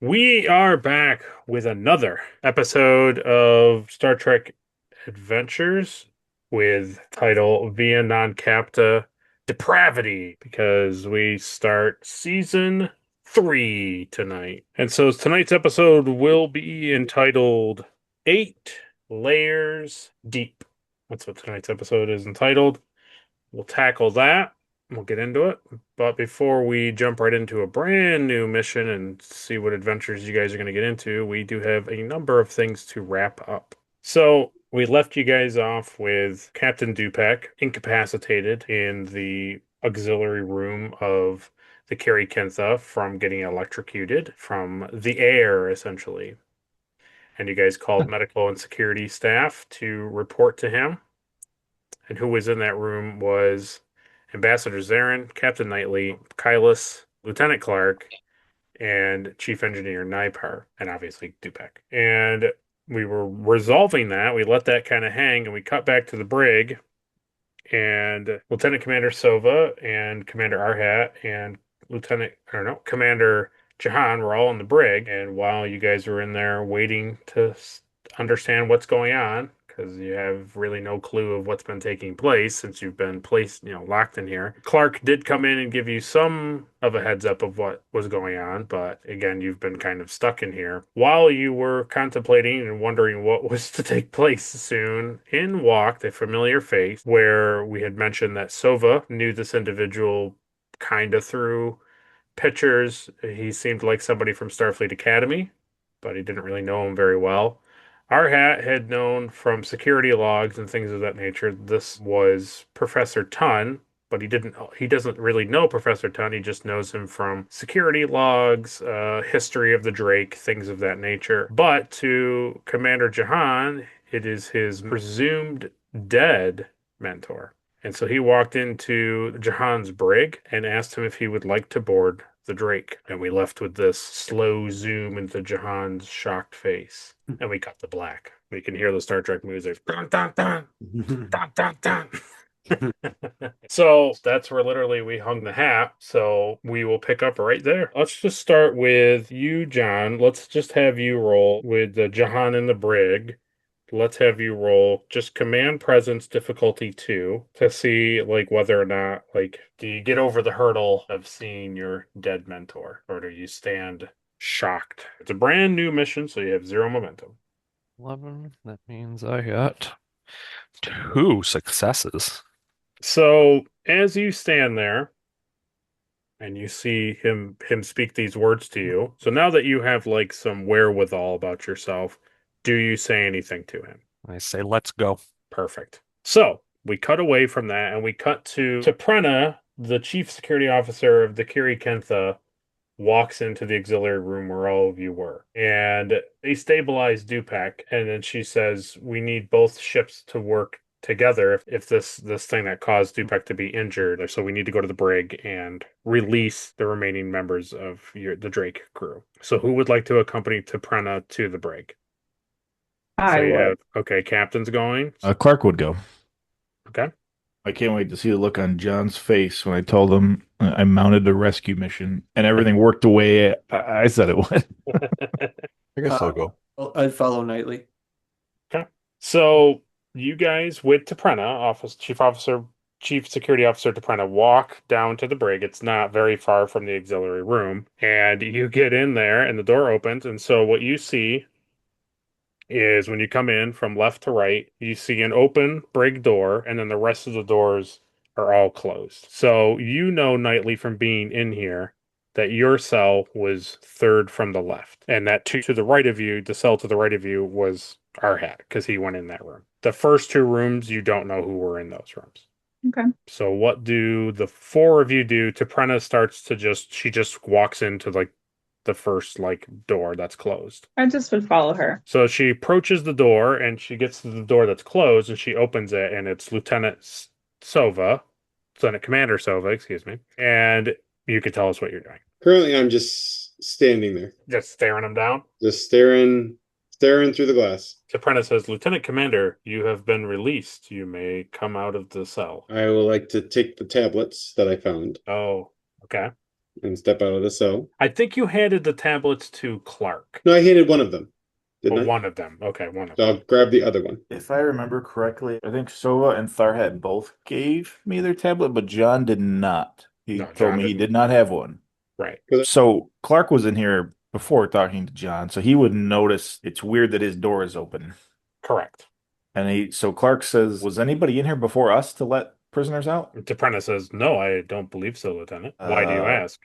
We are back with another episode of Star Trek Adventures with title Via Non Capta Depravity because we start season 3 tonight. And so tonight's episode will be entitled 8 Layers Deep. That's what tonight's episode is entitled. We'll tackle that. We'll get into it. But before we jump right into a brand new mission and see what adventures you guys are going to get into, we do have a number of things to wrap up. So we left you guys off with Captain Dupac incapacitated in the auxiliary room of the Kiri-kin-tha from getting electrocuted from the air, essentially. And you guys called medical and security staff to report to him. And who was in that room was Ambassador Zarin, Captain Knightley, Kylus, Lieutenant Clark, and Chief Engineer Nipar, and obviously Dupac. And we were resolving that. We let that kind of hang, and we cut back to the brig. And Lieutenant Commander Sova and Commander Arhat and Commander Jahan were all in the brig. And while you guys were in there waiting to understand what's going on, because you have really no clue of what's been taking place since you've been placed, locked in here. Clark did come in and give you some of a heads up of what was going on, but again, you've been kind of stuck in here. While you were contemplating and wondering what was to take place soon, in walked a familiar face where we had mentioned that Sova knew this individual kind of through pictures. He seemed like somebody from Starfleet Academy, but he didn't really know him very well. Arhat had known from security logs and things of that nature this was Professor Tun, but he doesn't really know Professor Tun. He just knows him from security logs, history of the Drake, things of that nature. But to Commander Jahan, it is his presumed dead mentor. And so he walked into Jahan's brig and asked him if he would like to board the Drake. And we left with this slow zoom into Jahan's shocked face. And we cut to black. We can hear the Star Trek music. Dun, dun, dun, dun, dun, dun. So that's where literally we hung the hat. So we will pick up right there. Let's just start with you, John. Let's just have you roll with the Jahan in the brig. Let's have you roll just command presence difficulty 2 to see like whether or not like do you get over the hurdle of seeing your dead mentor or do you stand shocked? It's a brand new mission, so you have 0 momentum. 11. That means I got 2 successes. So as you stand there and you see him speak these words to you, so now that you have like some wherewithal about yourself, do you say anything to him? I say, let's go. Perfect. So we cut away from that and we cut to Prena, the chief security officer of the Kiri-kin-tha, walks into the auxiliary room where all of you were. And they stabilize Dupac, and then she says, we need both ships to work together if this thing that caused Dupac to be injured. So we need to go to the brig and release the remaining members of the Drake crew. So who would like to accompany Prena to the brig? So I you would. have okay, captain's going. Clark would go. Okay. I can't wait to see the look on John's face when I told him I mounted a rescue mission and everything worked the way I said it would. I guess I'll go. I'd follow Knightley. Okay. So you guys with Taprena, Chief Security Officer Taprena, walk down to the brig. It's not very far from the auxiliary room. And you get in there and the door opens. And so what you see is when you come in from left to right, you see an open brig door, and then the rest of the doors are all closed. So you know Knightley from being in here that your cell was third from the left, and that to the right of you, the cell to the right of you was Arhat because he went in that room. The first 2 rooms, you don't know who were in those rooms. Okay. So what do the 4 of you do? Taprena starts to she just walks into like the first like door that's closed. I just would follow her. So she approaches the door and she gets to the door that's closed and she opens it and it's Lieutenant Commander Sova, excuse me. And you can tell us what you're doing. Currently, I'm just standing there, Just staring him down. just staring through the glass. Soprano says, Lieutenant Commander, you have been released. You may come out of the cell. I would like to take the tablets that I found. Oh, okay. and step out of the cell. I think you handed the tablets to Clark. No, I handed one of them, Oh, didn't I? one of them. Okay, one of So them. I'll grab the other one. If I remember correctly, I think Sova and Tharhat both gave me their tablet, but John did not. He No, told John me he didn't. did not have one. Right. So Clark was in here before talking to John, so he would notice it's weird that his door is open. Correct. So Clark says, "Was anybody in here before us to let prisoners out?" T'Prenna says, "No, I don't believe so, Lieutenant. Why do you ask?"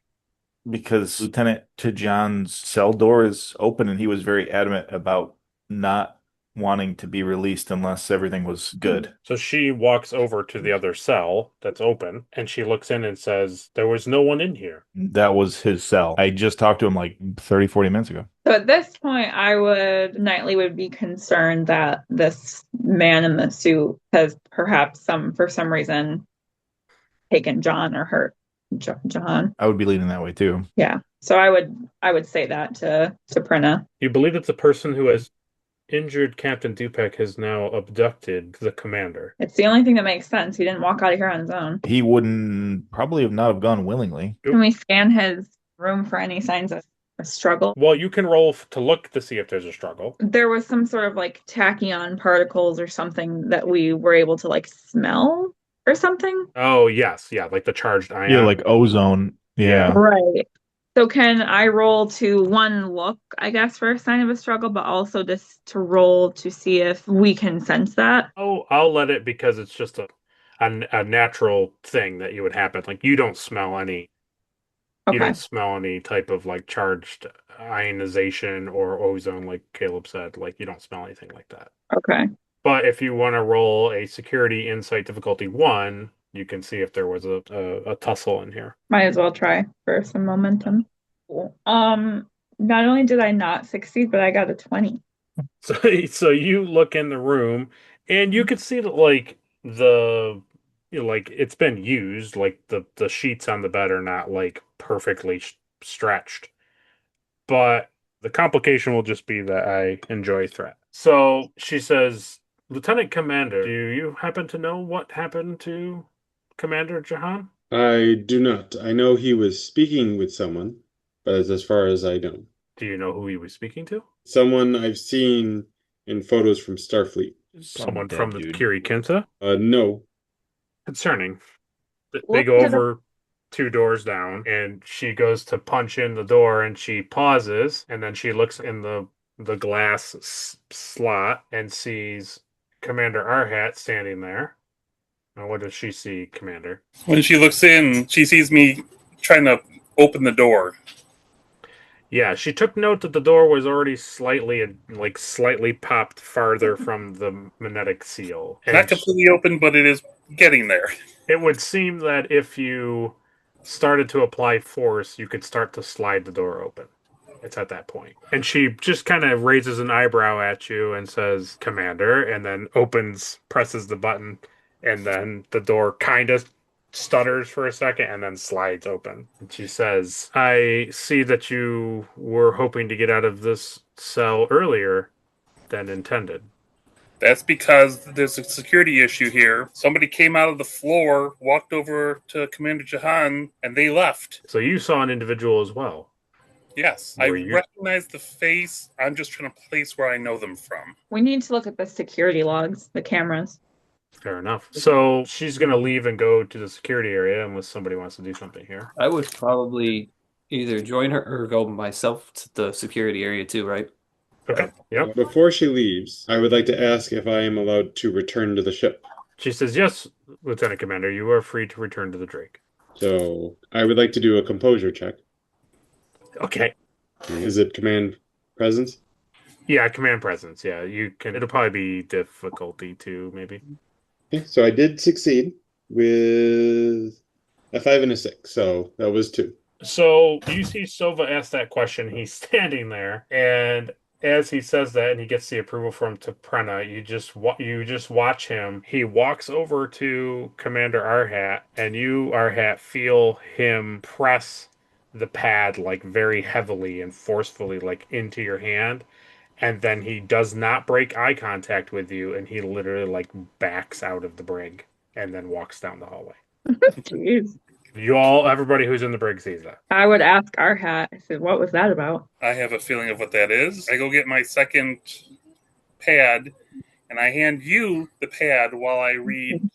Because Lieutenant to John's cell door is open, and he was very adamant about not wanting to be released unless everything was good. So she walks over to the other cell that's open, and she looks in and says, "There was no one in here." That was his cell. I just talked to him like 30, 40 minutes ago. So at this point, Knightley would be concerned that this man in the suit has perhaps for some reason, taken John or hurt John. I would be leaning that way too. Yeah. So I would say that to Prina. You believe that the person who has injured Captain Dupek has now abducted the commander. It's the only thing that makes sense. He didn't walk out of here on his own. He wouldn't probably have not have gone willingly. Can we scan his room for any signs of a struggle? Well, you can roll to look to see if there's a struggle. There was some sort of like tachyon particles or something that we were able to like smell or something. Oh, yes. Yeah, like the charged ion. Yeah, like ozone. Yeah. Right. So can I roll to one look, I guess, for a sign of a struggle, but also just to roll to see if we can sense that? Oh, I'll let it because it's just a natural thing that you would happen. Like you don't smell any you Okay. don't smell any type of like charged ionization or ozone, like Caleb said. Like you don't smell anything like that. Okay. But if you want to roll a security insight difficulty 1, you can see if there was a tussle in here. Might as well try for some momentum. Not only did I not succeed, but I got a 20. So you look in the room and you can see that like like it's been used, like the sheets on the bed are not like perfectly stretched. But the complication will just be that I enjoy threat. So she says, "Lieutenant Commander, do you happen to know what happened to Commander Jahan?" I do not. I know he was speaking with someone, but as far as I know. Do you know who he was speaking to? Someone I've seen in photos from Starfleet. Someone dead from the dude. Kiri-kin-tha? No. Concerning. They Look go to the- over 2 doors down, and she goes to punch in the door, and she pauses, and then she looks in the glass slot and sees Commander Arhat standing there. Now, what does she see, Commander? When she looks in, she sees me trying to open the door. Yeah, she took note that the door was already slightly popped farther from the magnetic seal. And Not completely open, but it is getting there. it would seem that if you started to apply force, you could start to slide the door open. It's at that point. And she just kind of raises an eyebrow at you and says, "Commander," and then presses the button, and then the door kind of stutters for a second and then slides open. And she says, "I see that you were hoping to get out of this cell earlier than intended." That's because there's a security issue here. Somebody came out of the floor, walked over to Commander Jahan, and they left. So you saw an individual as well. Yes, I Were you- recognize the face. I'm just trying to place where I know them from. We need to look at the security logs, the cameras. Fair enough. So she's going to leave and go to the security area unless somebody wants to do something here. I would probably either join her or go myself to the security area too, right? Okay. Yep. Before she leaves, I would like to ask if I am allowed to return to the ship. She says, "Yes, Lieutenant Commander, you are free to return to the Drake." So I would like to do a composure check. Okay. Is it command presence? Yeah, command presence. Yeah, you can. It'll probably be difficulty 2, maybe. Okay, so I did succeed with a 5 and a 6, so that was 2. So you see Sova ask that question. He's standing there, and as he says that, and he gets the approval from T'Prenna, you just watch him. He walks over to Commander Arhat, and you, Arhat, feel him press the pad like very heavily and forcefully, like into your hand. And then he does not break eye contact with you, and he literally like backs out of the brig and then walks down the hallway. Jeez. Everybody who's in the brig sees that. I would ask Arhat. I said, "What was that about?" I have a feeling of what that is. I go get my second pad, and I hand you the pad while I read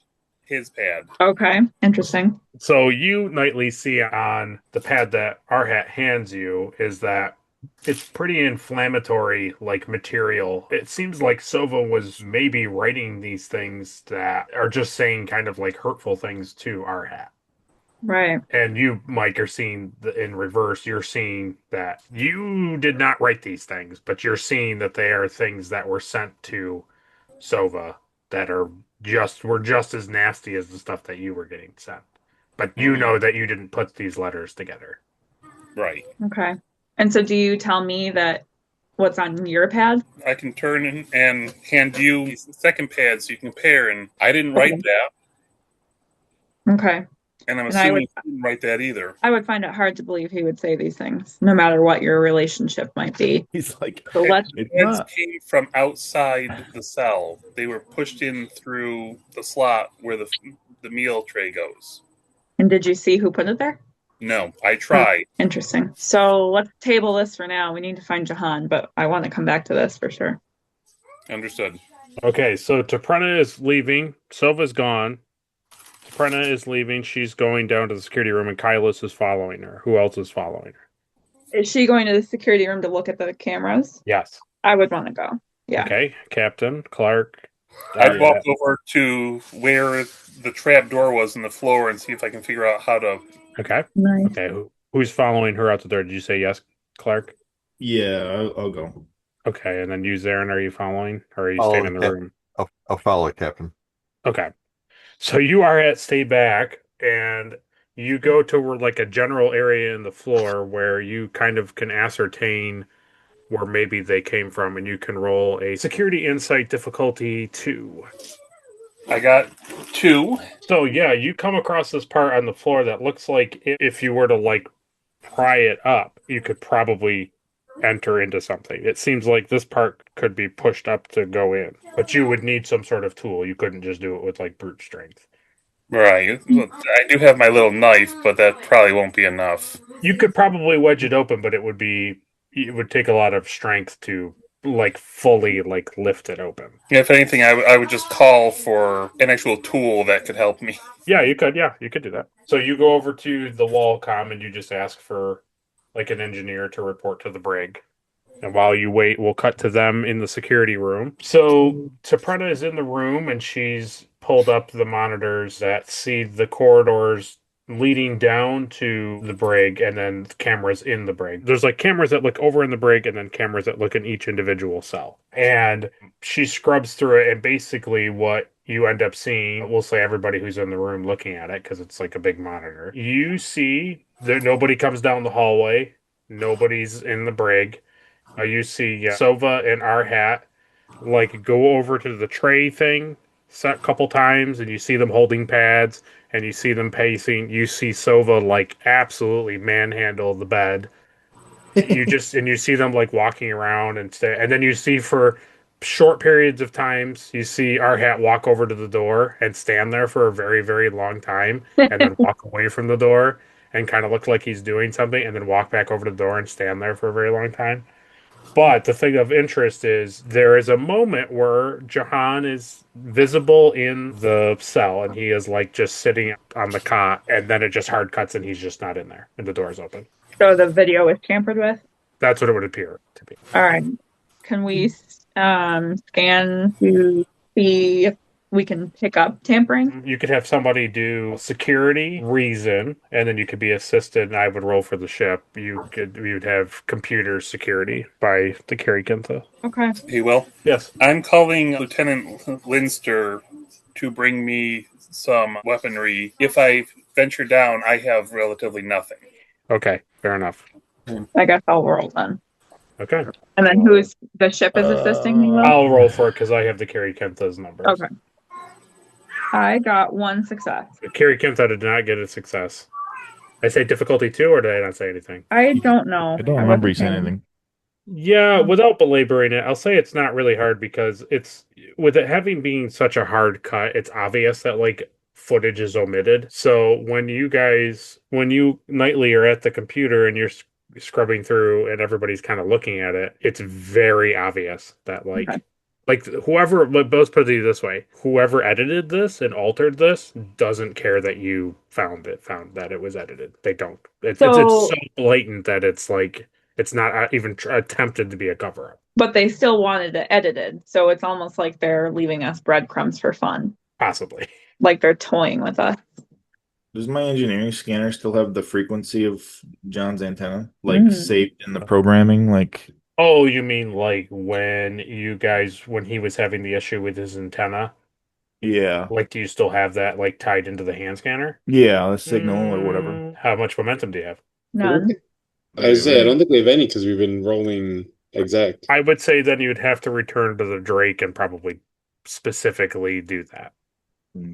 his pad. Okay, interesting. So you, Knightley, see on the pad that Arhat hands you is that it's pretty inflammatory, like material. It seems like Sova was maybe writing these things that are just saying kind of like hurtful things to Arhat. Right. And you, Mike, are seeing in reverse. You're seeing that you did not write these things, but you're seeing that they are things that were sent to Sova that were just as nasty as the stuff that you were getting sent. But you know that you didn't put these letters together. Right. Okay. And so do you tell me that what's on your pad? I can turn and hand you the second pad so you can compare. And I didn't write that. Okay. And I'm And assuming you didn't write that either. I would find it hard to believe he would say these things, no matter what your relationship might be. He's like, So let's. The it's pads not. came from outside the cell. They were pushed in through the slot where the meal tray goes. And did you see who put it there? No, I tried. Interesting. So let's table this for now. We need to find Jahan, but I want to come back to this for sure. Understood. Okay, so Taprena is leaving. Sova's gone. Taprena is leaving. She's going down to the security room, and Kylus is following her. Who else is following her? Is she going to the security room to look at the cameras? Yes. I would want to go. Yeah. Okay, Captain, Clark. I'd walk over to where the trap door was in the floor and see if I can figure out how to. Okay. Nice. Okay, who's following her out the door? Did you say yes, Clark? Yeah, I'll go. Okay, and then you, Zarin, are you following? Or are you staying in the room? I'll follow it, Captain. Okay. So you are at stay back, and you go to like a general area in the floor where you kind of can ascertain where maybe they came from, and you can roll a security insight difficulty 2. I got 2. So yeah, you come across this part on the floor that looks like if you were to like pry it up, you could probably enter into something. It seems like this part could be pushed up to go in, but you would need some sort of tool. You couldn't just do it with like brute strength. Right. I do have my little knife, but that probably won't be enough. You could probably wedge it open, but it would take a lot of strength to like fully like lift it open. Yeah, if anything, I would just call for an actual tool that could help me. Yeah, you could do that. So you go over to the wall comm and you just ask for like an engineer to report to the brig. And while you wait, we'll cut to them in the security room. So Taprena is in the room and she's pulled up the monitors that see the corridors leading down to the brig and then cameras in the brig. There's like cameras that look over in the brig and then cameras that look in each individual cell. And she scrubs through it, and basically what you end up seeing, we'll say everybody who's in the room looking at it because it's like a big monitor. You see that nobody comes down the hallway, nobody's in the brig. You see Sova and Arhat like go over to the tray thing a couple times, and you see them holding pads, and you see them pacing. You see Sova like absolutely manhandle the bed. You see them like walking around and then you see for short periods of times you see Arhat walk over to the door and stand there for a very very long time, and then walk away from the door and kind of look like he's doing something, and then walk back over to the door and stand there for a very long time. But the thing of interest is there is a moment where Jahan is visible in the cell, and he is like just sitting on the cot, and then it just hard cuts and he's just not in there and the door's open. So the video was tampered with? That's what it would appear to be. All right. Can we scan to see if we can pick up tampering? You could have somebody do security, reason, and then you could be assisted, and I would roll for the ship. You'd have computer security by the Kiri-kin-tha. Okay. He will? Yes. I'm calling Lieutenant Linster to bring me some weaponry. If I venture down, I have relatively nothing. Okay, fair enough. I guess I'll roll then. Okay. And then who's the ship is assisting me with? I'll roll for it because I have the Kiri-kin-tha's numbers. Okay. I got 1 success. Kiri-kin-tha did not get a success. I say difficulty 2, or did I not say anything? I don't know. I don't remember you saying anything. Yeah, without belaboring it, I'll say it's not really hard because it's with it having being such a hard cut, it's obvious that like footage is omitted. So when you Nightly are at the computer and you're scrubbing through and everybody's kind of looking at it, it's very obvious that Okay. like whoever, but both put it this way, whoever edited this and altered this doesn't care that you found that it was edited. They don't. It's So, so blatant that it's like it's not even attempted to be a cover up. but they still wanted it edited. So it's almost like they're leaving us breadcrumbs for fun. Possibly. Like they're toying with us. Does my engineering scanner still have the frequency of John's antenna, Mm. saved in the programming? Oh, you mean like when he was having the issue with his antenna? Yeah, Like, do you still have that like tied into the hand scanner? yeah, the signal or whatever. How much momentum do you have? None. I was say I don't think we have any because we've been rolling exact. I would say then you'd have to return to the Drake and probably specifically do that.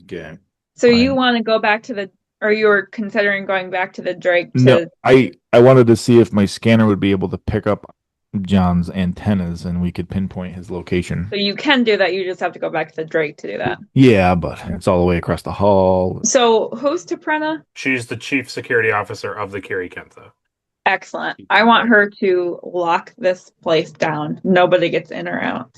Okay. So you Fine. want to go back to or you were considering going back to the Drake to No, I wanted to see if my scanner would be able to pick up John's antennas and we could pinpoint his location. So you can do that. You just have to go back to the Drake to do that. Yeah, but it's all the way across the hall. So who's Taprenna? She's the chief security officer of the Kiri-kin-tha. Excellent. I want her to lock this place down. Nobody gets in or out.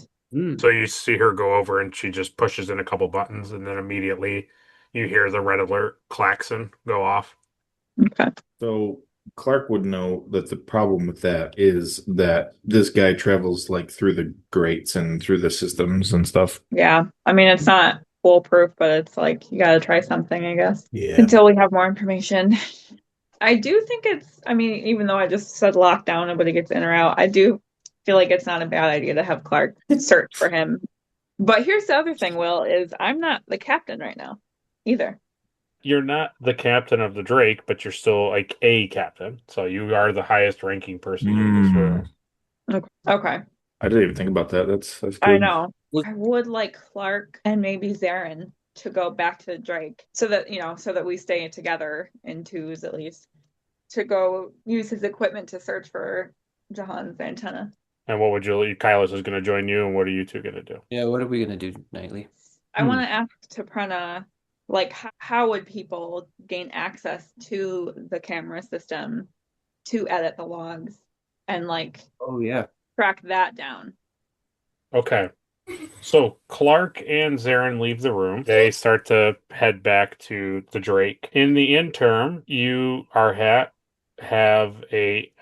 So you see her go over and she just pushes in a couple buttons and then immediately you hear the red alert klaxon go off. Okay. So Clark would know that the problem with that is that this guy travels through the grates and through the systems and stuff. Yeah. I mean, it's not foolproof, but it's like you got to try something, I guess. Yeah. Until we have more information. I do think even though I just said lockdown, nobody gets in or out, I do feel like it's not a bad idea to have Clark search for him. But here's the other thing, Will, is I'm not the captain right now either. You're not the captain of the Drake, but you're still like a captain. So you are the highest ranking person in this room. Okay. I didn't even think about that. That's good. I know. I would like Clark and maybe Zarin to go back to the Drake so that we stay together in twos at least, to go use his equipment to search for Jahan's antenna. And what would Kylos is going to join you, and what are you two going to do? Yeah, what are we going to do, Knightley? I want to ask Taprenna, how would people gain access to the camera system to edit the logs and oh yeah, track that down? Okay. So Clark and Zarin leave the room. They start to head back to the Drake. In the interim, you have a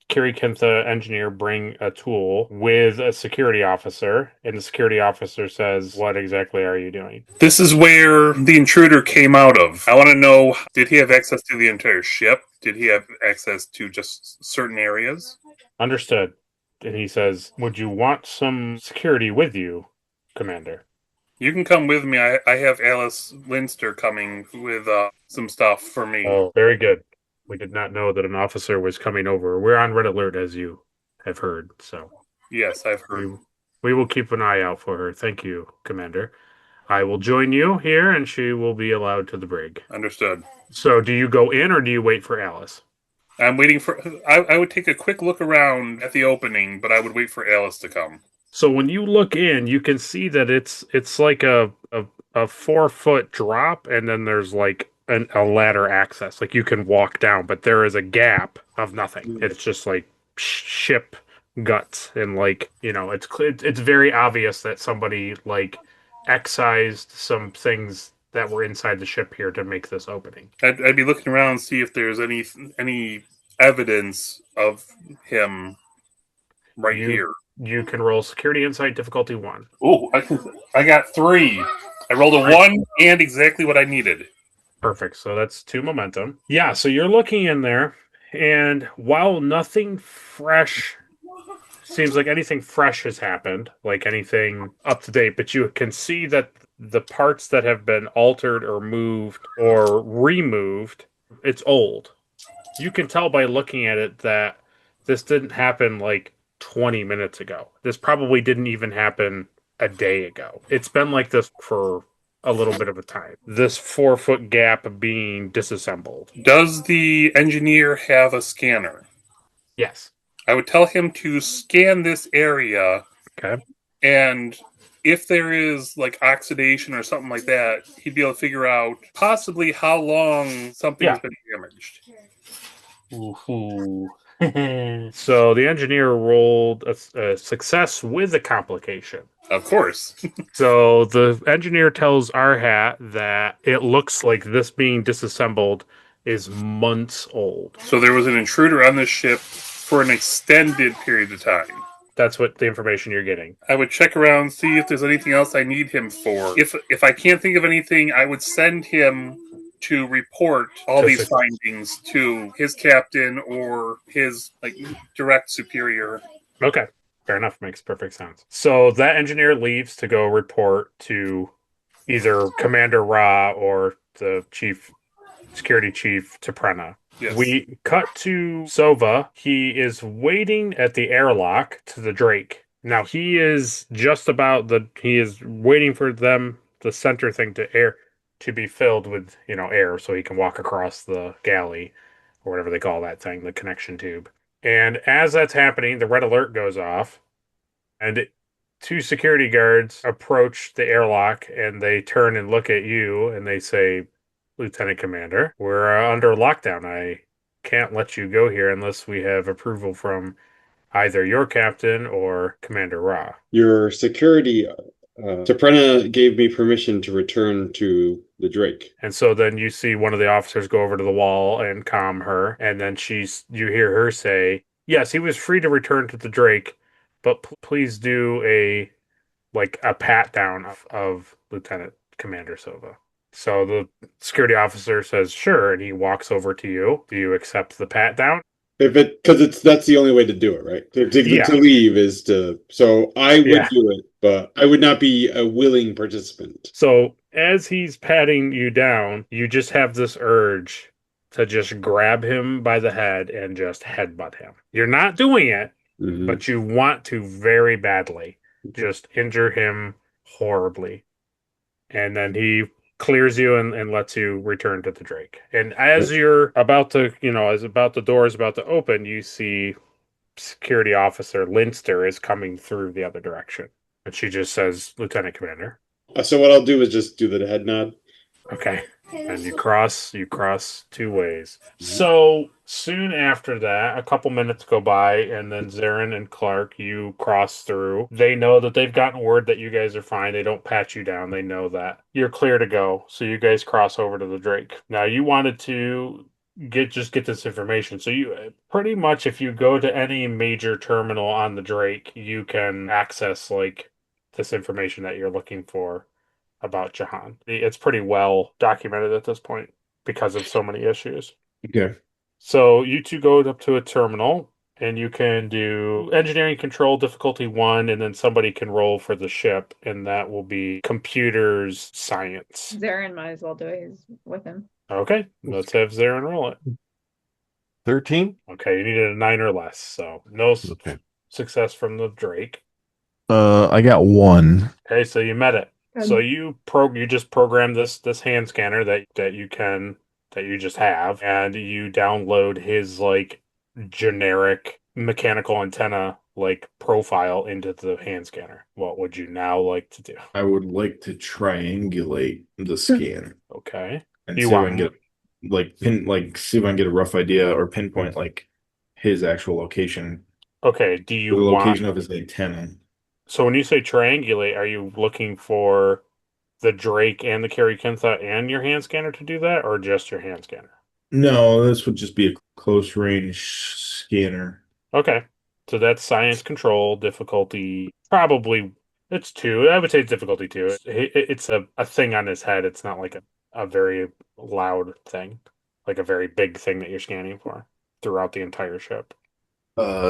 Kiri-kin-tha engineer bring a tool with a security officer, and the security officer says, "What exactly are you doing?" This is where the intruder came out of. I want to know, did he have access to the entire ship? Did he have access to just certain areas? Understood. And he says, "Would you want some security with you, Commander?" You can come with me. I have Alice Linster coming with some stuff for me. Oh, very good. We did not know that an officer was coming over. We're on red alert, as you have heard. So Yes, I've heard. we will keep an eye out for her. Thank you, Commander. I will join you here, and she will be allowed to the brig. Understood. So, do you go in, or do you wait for Alice? I'm waiting for. I would take a quick look around at the opening, but I would wait for Alice to come. So when you look in, you can see that it's like a 4-foot drop, and then there's like a ladder access. Like you can walk down, but there is a gap of nothing. It's just like ship guts, and it's very obvious that somebody excised some things that were inside the ship here to make this opening. I'd be looking around and see if there's any evidence of him here. You can roll security insight difficulty 1. Oh, I got 3. I rolled a 1 and exactly what I needed. Perfect. So that's 2 momentum. Yeah, so you're looking in there, and while nothing fresh seems like anything fresh has happened, like anything up to date, but you can see that the parts that have been altered or moved or removed, it's old. You can tell by looking at it that this didn't happen 20 minutes ago. This probably didn't even happen a day ago. It's been like this for a little bit of a time. This 4-foot gap being disassembled. Does the engineer have a scanner? Yes. I would tell him to scan this area. Okay. And if there is like oxidation or something like that, he'd be able to figure out possibly how long something has been damaged. Ooh. So the engineer rolled a success with a complication. Of course. So the engineer tells Arhat that it looks like this being disassembled is months old. So there was an intruder on this ship for an extended period of time. That's what the information you're getting. I would check around, see if there's anything else I need him for. If I can't think of anything, I would send him to report all these findings to his captain or his like direct superior. Okay. Fair enough. Makes perfect sense. So that engineer leaves to go report to either Commander Ra or the security chief T'Prena. Yes. We cut to Sova. He is waiting at the airlock to the Drake. Now he is he is waiting for the center thing to be filled with, air so he can walk across the galley or whatever they call that thing, the connection tube. And as that's happening, the red alert goes off and two security guards approach the airlock and they turn and look at you and they say, Lieutenant Commander, we're under lockdown. I can't let you go here unless we have approval from either your captain or Commander Ra. Your security, T'Prena gave me permission to return to the Drake. And so then you see one of the officers go over to the wall and calm her, and then you hear her say, yes, he was free to return to the Drake, but please do a pat down of Lieutenant Commander Sova. So the security officer says, sure, and he walks over to you. Do you accept the pat down? Because that's the only way to do it, right? To leave is to. So I would do it, but I would not be a willing participant. So as he's patting you down, you just have this urge to just grab him by the head and just headbutt him. You're not doing it, but you want to very badly. Just injure him horribly. And then he clears you and lets you return to the Drake. And as you're about to, the door is about to open, you see security officer Linster is coming through the other direction. And she just says, Lieutenant Commander. So what I'll do is just do the head nod. Okay. And you cross two ways. So soon after that, a couple minutes go by, and then Zarin and Clark, you cross through. They know that they've gotten word that you guys are fine. They don't pat you down. They know that. You're clear to go. So you guys cross over to the Drake. Now you wanted to get this information. So you pretty much, if you go to any major terminal on the Drake, you can access this information that you're looking for about Jahan. It's pretty well documented at this point because of so many issues. Okay. So you two go up to a terminal and you can do engineering control difficulty 1, and then somebody can roll for the ship, and that will be computers science. Zarin might as well do it. He's with him. Okay, let's have Zarin roll it. 13? Okay, you needed a 9 or less, so no success from the Drake. I got 1. Okay, so you met it. Good. So you just program this hand scanner that you just have, and you download his generic mechanical antenna profile into the hand scanner. What would you now like to do? I would like to triangulate the scan. Okay. And see if I can get see if I can get a rough idea or pinpoint his actual location. Okay. Do you the want location of his antenna? So when you say triangulate, are you looking for the Drake and the Kiri-kin-tha and your hand scanner to do that, or just your hand scanner? No, this would just be a close range scanner. Okay. So that's science control difficulty. Probably it's 2. I would say it's difficulty 2. It's a thing on his head. It's not like a very loud thing, like a very big thing that you're scanning for throughout the entire ship.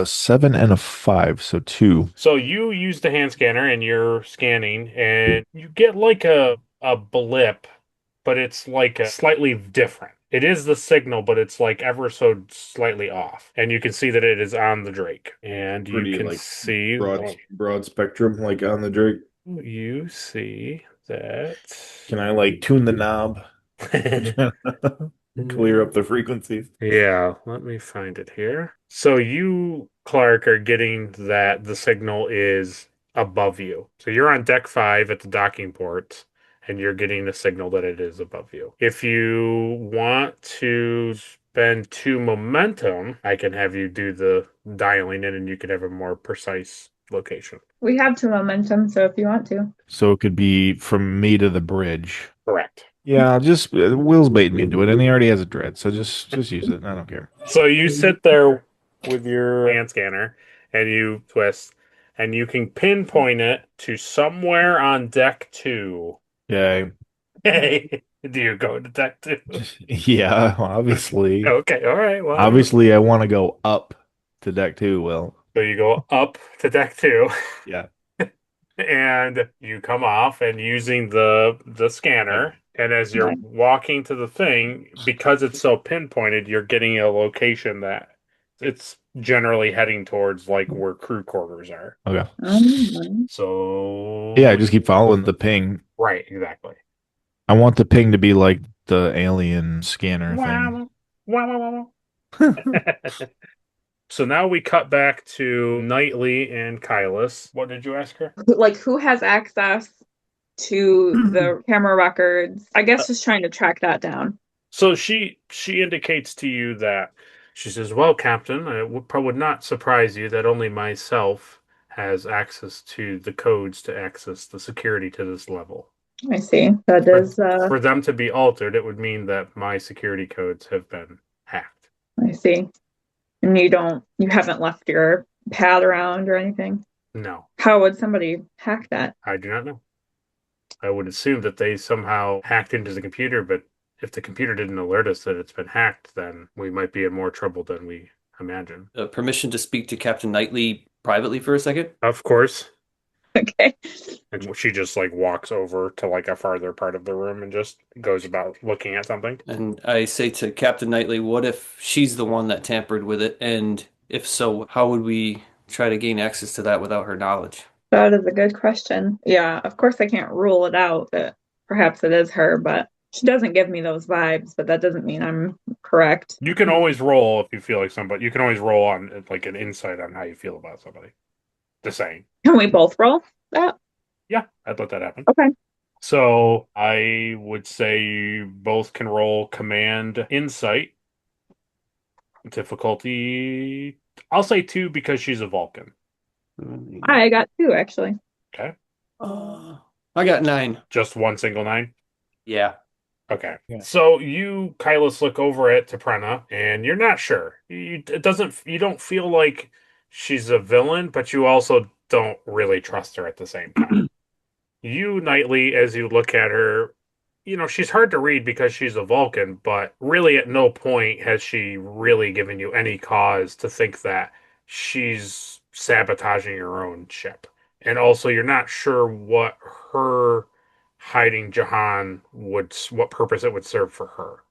7 and a 5, so 2. So you use the hand scanner and you're scanning, and you get a blip, but it's slightly different. It is the signal, but it's ever so slightly off. And you can see that it is on the Drake. And Pretty, you can see broad spectrum on the Drake. You see that. Can I tune the knob? Clear up the frequencies. Yeah, let me find it here. So you, Clark, are getting that the signal is above you. So you're on deck 5 at the docking port, and you're getting a signal that it is above you. If you want to spend 2 momentum, I can have you do the dialing in, and you could have a more precise location. We have 2 momentum, so if you want to. So it could be from me to the bridge. Correct. Yeah, just Will's baiting me into it, and he already has a dread, so just use it. I don't care. So you sit there with your hand scanner, and you twist, and you can pinpoint it to somewhere on deck 2. Okay. Hey, do you go to deck 2? Yeah, obviously. Okay, all right. Well, Obviously, I want to go up to deck 2, Will. so you go up to deck 2. Yeah. And you come off and using the scanner, and as you're walking to the thing, because it's so pinpointed, you're getting a location that it's generally heading towards, like where crew quarters are. Okay. So Yeah, I just keep following the ping. right, exactly. I want the ping to be like the alien scanner thing. Wow. So now we cut back to Knightley and Kylus. What did you ask her? Like, who has access to the camera records? I guess just trying to track that down. So she indicates to you that she says, "Well, Captain, it would not surprise you that only myself has access to the codes to access the security to this level. I see. That is. For them to be altered, it would mean that my security codes have been hacked." I see. And you haven't left your pad around or anything? No. How would somebody hack that? I do not know. I would assume that they somehow hacked into the computer, but if the computer didn't alert us that it's been hacked, then we might be in more trouble than we imagine. Permission to speak to Captain Knightley privately for a second? Of course. Okay. And she just like walks over to like a farther part of the room and just goes about looking at something. And I say to Captain Knightley, what if she's the one that tampered with it? And if so, how would we try to gain access to that without her knowledge? That is a good question. Yeah, of course I can't rule it out that perhaps it is her, but she doesn't give me those vibes, but that doesn't mean I'm correct. You can always roll if you feel like somebody. You can always roll on like an insight on how you feel about somebody. The same. Can we both roll that? Yeah, I'd let that happen. Okay. So I would say you both can roll command insight. Difficulty, I'll say 2 because she's a Vulcan. I got 2 actually. Okay. I got 9. Just one single 9? Yeah. Okay. Yeah. So you, Kylus, look over at T'Prenna, and you're not sure. You don't feel like she's a villain, but you also don't really trust her at the same time. You, Knightley, as you look at her, she's hard to read because she's a Vulcan, but really at no point has she really given you any cause to think that she's sabotaging her own ship. And also, you're not sure what her hiding Jahan what purpose it would serve for her.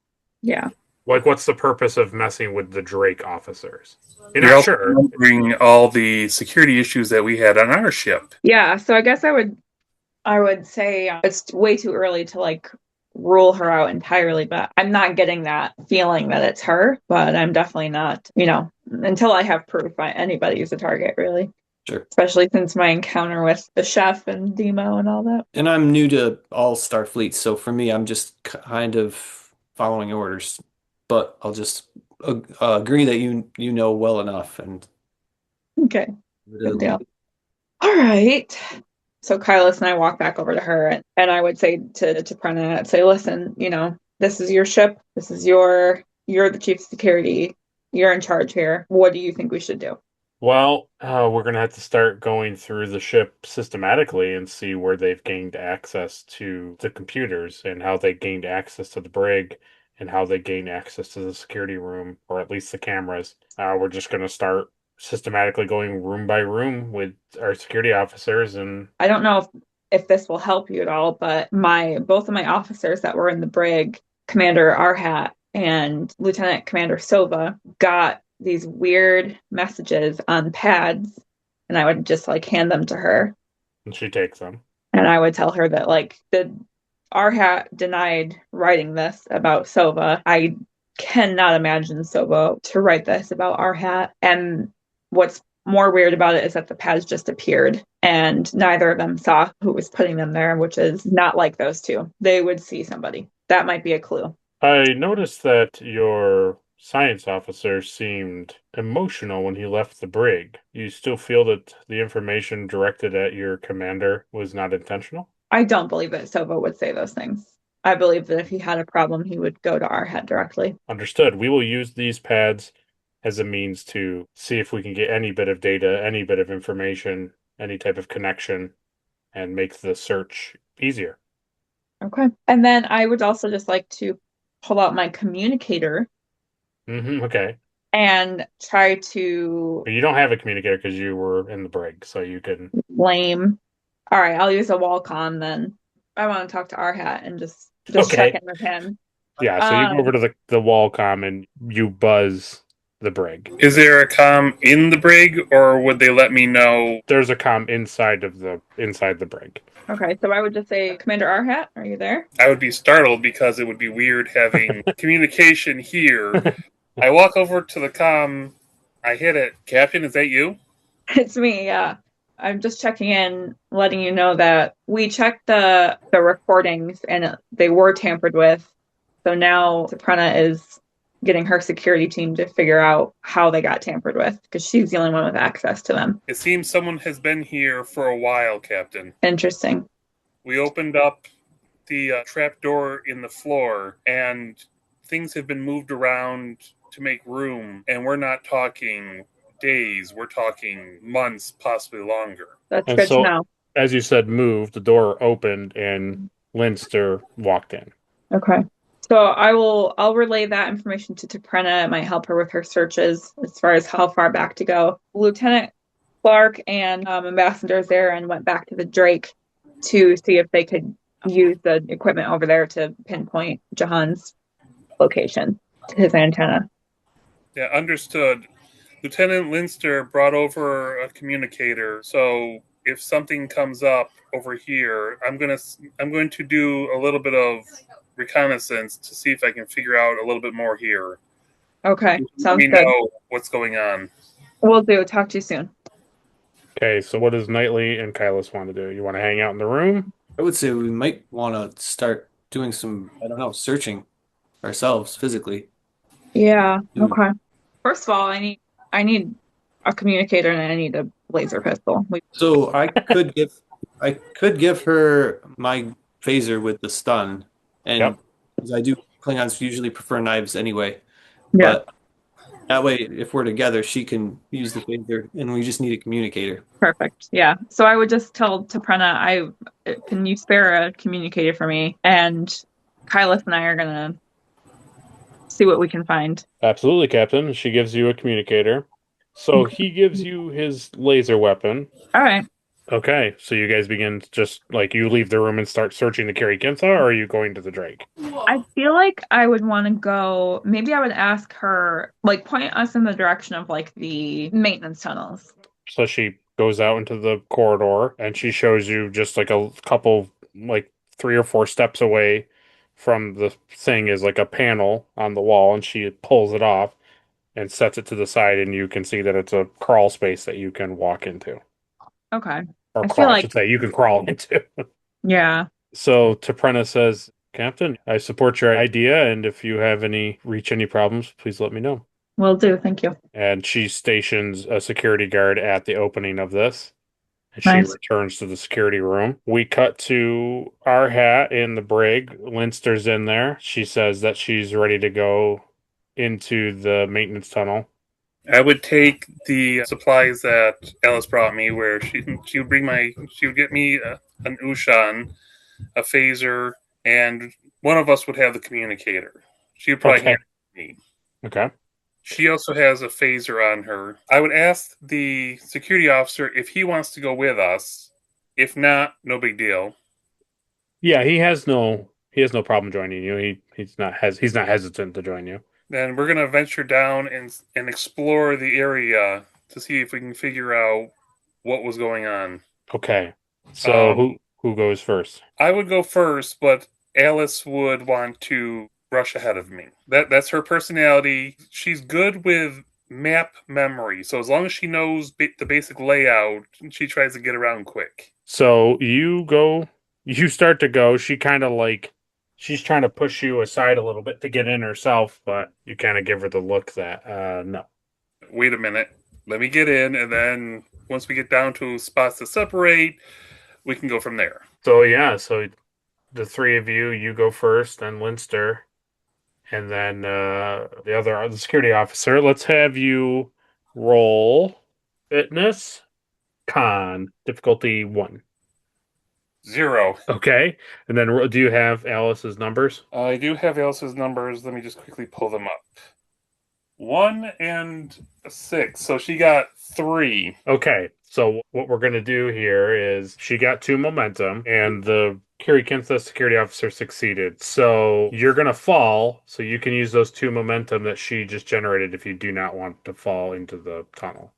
Yeah. Like, what's the purpose of messing with the Drake officers? You're You're not also sure. remembering all the security issues that we had on our ship. Yeah, so I guess I would say it's way too early to like rule her out entirely, but I'm not getting that feeling that it's her, but I'm definitely not, until I have proof anybody's a target, really. Sure. Especially since my encounter with the chef and Demo and all that. And I'm new to all Starfleet, so for me, I'm just kind of following orders. But I'll just agree that you know well enough. And okay, good deal. All right. So Kylus and I walk back over to her, and I would say to T'Prenna, I'd say, listen, this is your ship. You're the chief of security. You're in charge here. What do you think we should do? Well, we're going to have to start going through the ship systematically and see where they've gained access to the computers and how they gained access to the brig and how they gained access to the security room, or at least the cameras. We're just going to start systematically going room by room with our security officers. And I don't know if this will help you at all, but both of my officers that were in the brig, Commander Arhat and Lieutenant Commander Sova, got these weird messages on pads, and I would just like hand them to her. And she takes them. And I would tell her that like the Arhat denied writing this about Sova. I cannot imagine Sova to write this about Arhat. And what's more weird about it is that the pads just appeared and neither of them saw who was putting them there, which is not like those two. They would see somebody. That might be a clue. I noticed that your science officer seemed emotional when he left the brig. You still feel that the information directed at your commander was not intentional? I don't believe that Sova would say those things. I believe that if he had a problem, he would go to our head directly. Understood. We will use these pads as a means to see if we can get any bit of data, any bit of information, any type of connection, and make the search easier. Okay. And then I would also just like to pull out my communicator Okay. and try to But you don't have a communicator because you were in the brig, so you can. blame. All right, I'll use a wall con then. I want to talk to Arhat and just check Okay. in with him. Yeah, so you go over to the wall comm and you buzz the brig. Is there a comm in the brig, or would they let me know? There's a comm inside the brig. Okay, so I would just say, Commander Arhat, are you there? I would be startled because it would be weird having communication here. I walk over to the comm. I hit it. Captain, is that you? It's me, yeah. I'm just checking in, letting you know that we checked the recordings and they were tampered with. So now Soprana is getting her security team to figure out how they got tampered with because she's the only one with access to them. It seems someone has been here for a while, Captain. Interesting. We opened up the trap door in the floor, and things have been moved around to make room, and we're not talking days, we're talking months, possibly longer. That's And good so, to know. as you said, move, the door opened and Linster walked in. Okay. So I'll relay that information to Toprena. It might help her with her searches as far as how far back to go. Lieutenant Clark and Ambassador Zarin went back to the Drake to see if they could use the equipment over there to pinpoint Jahan's location to his antenna. Yeah, understood. Lieutenant Linster brought over a communicator, so if something comes up over here, I'm going to do a little bit of reconnaissance to see if I can figure out a little bit more here. Okay, sounds We good. know what's going on. Will do. Talk to you soon. Okay, so what does Knightley and Kylus want to do? You want to hang out in the room? I would say we might want to start doing some, I don't know, searching ourselves physically. Yeah. Okay. First of all, I need a communicator and I need a laser pistol. So I could give her my phaser with the stun, and Yep. because I do, Klingons usually prefer knives anyway. Yeah. But that way, if we're together, she can use the phaser, and we just need a communicator. Perfect. Yeah. So I would just tell Toprena, can you spare a communicator for me? And Kylus and I are gonna see what we can find. Absolutely, Captain. She gives you a communicator. So he gives you his laser weapon. All right. Okay, so you guys begin just like you leave the room and start searching the Kiri-kin-tha, or are you going to the Drake? I feel like I would want to go. Maybe I would ask her, like, point us in the direction of like the maintenance tunnels. So she goes out into the corridor and she shows you just like a couple, like 3 or 4 steps away from the thing is like a panel on the wall, and she pulls it off and sets it to the side, and you can see that it's a crawl space that you can walk into. Okay. Or I crawl, feel I like, should say, you can crawl into. yeah. So Toprena says, Captain, I support your idea, and if you have reach any problems, please let me know. Will do. Thank you. And she stations a security guard at the opening of this. And she Nice. returns to the security room. We cut to Arhat in the brig. Linster's in there. She says that she's ready to go into the maintenance tunnel. I would take the supplies that Alice brought me, where she would get me an Ushan, a phaser, and one of us would have the communicator. She would probably hand it to me. Okay. She also has a phaser on her. I would ask the security officer if he wants to go with us. If not, no big deal. Yeah, he has no problem joining you. He's not hesitant to join you. Then we're gonna venture down and explore the area to see if we can figure out what was going on. Okay. So who goes first? I would go first, but Alice would want to rush ahead of me. That's her personality. She's good with map memory. So as long as she knows the basic layout, she tries to get around quick. So you start to go. She kind of like, she's trying to push you aside a little bit to get in herself, but you kind of give her the look that, no. Wait a minute. Let me get in, and then once we get down to spots to separate, we can go from there. So yeah, so the three of you go first, then Linster, and then the security officer. Let's have you roll fitness con difficulty 1. 0. Okay, and then do you have Alice's numbers? I do have Alice's numbers. Let me just quickly pull them up. 1 and 6. So she got 3. Okay, so what we're gonna do here is she got 2 momentum, and the Kiri-kin-tha security officer succeeded. So you're gonna fall, so you can use those 2 momentum that she just generated if you do not want to fall into the tunnel.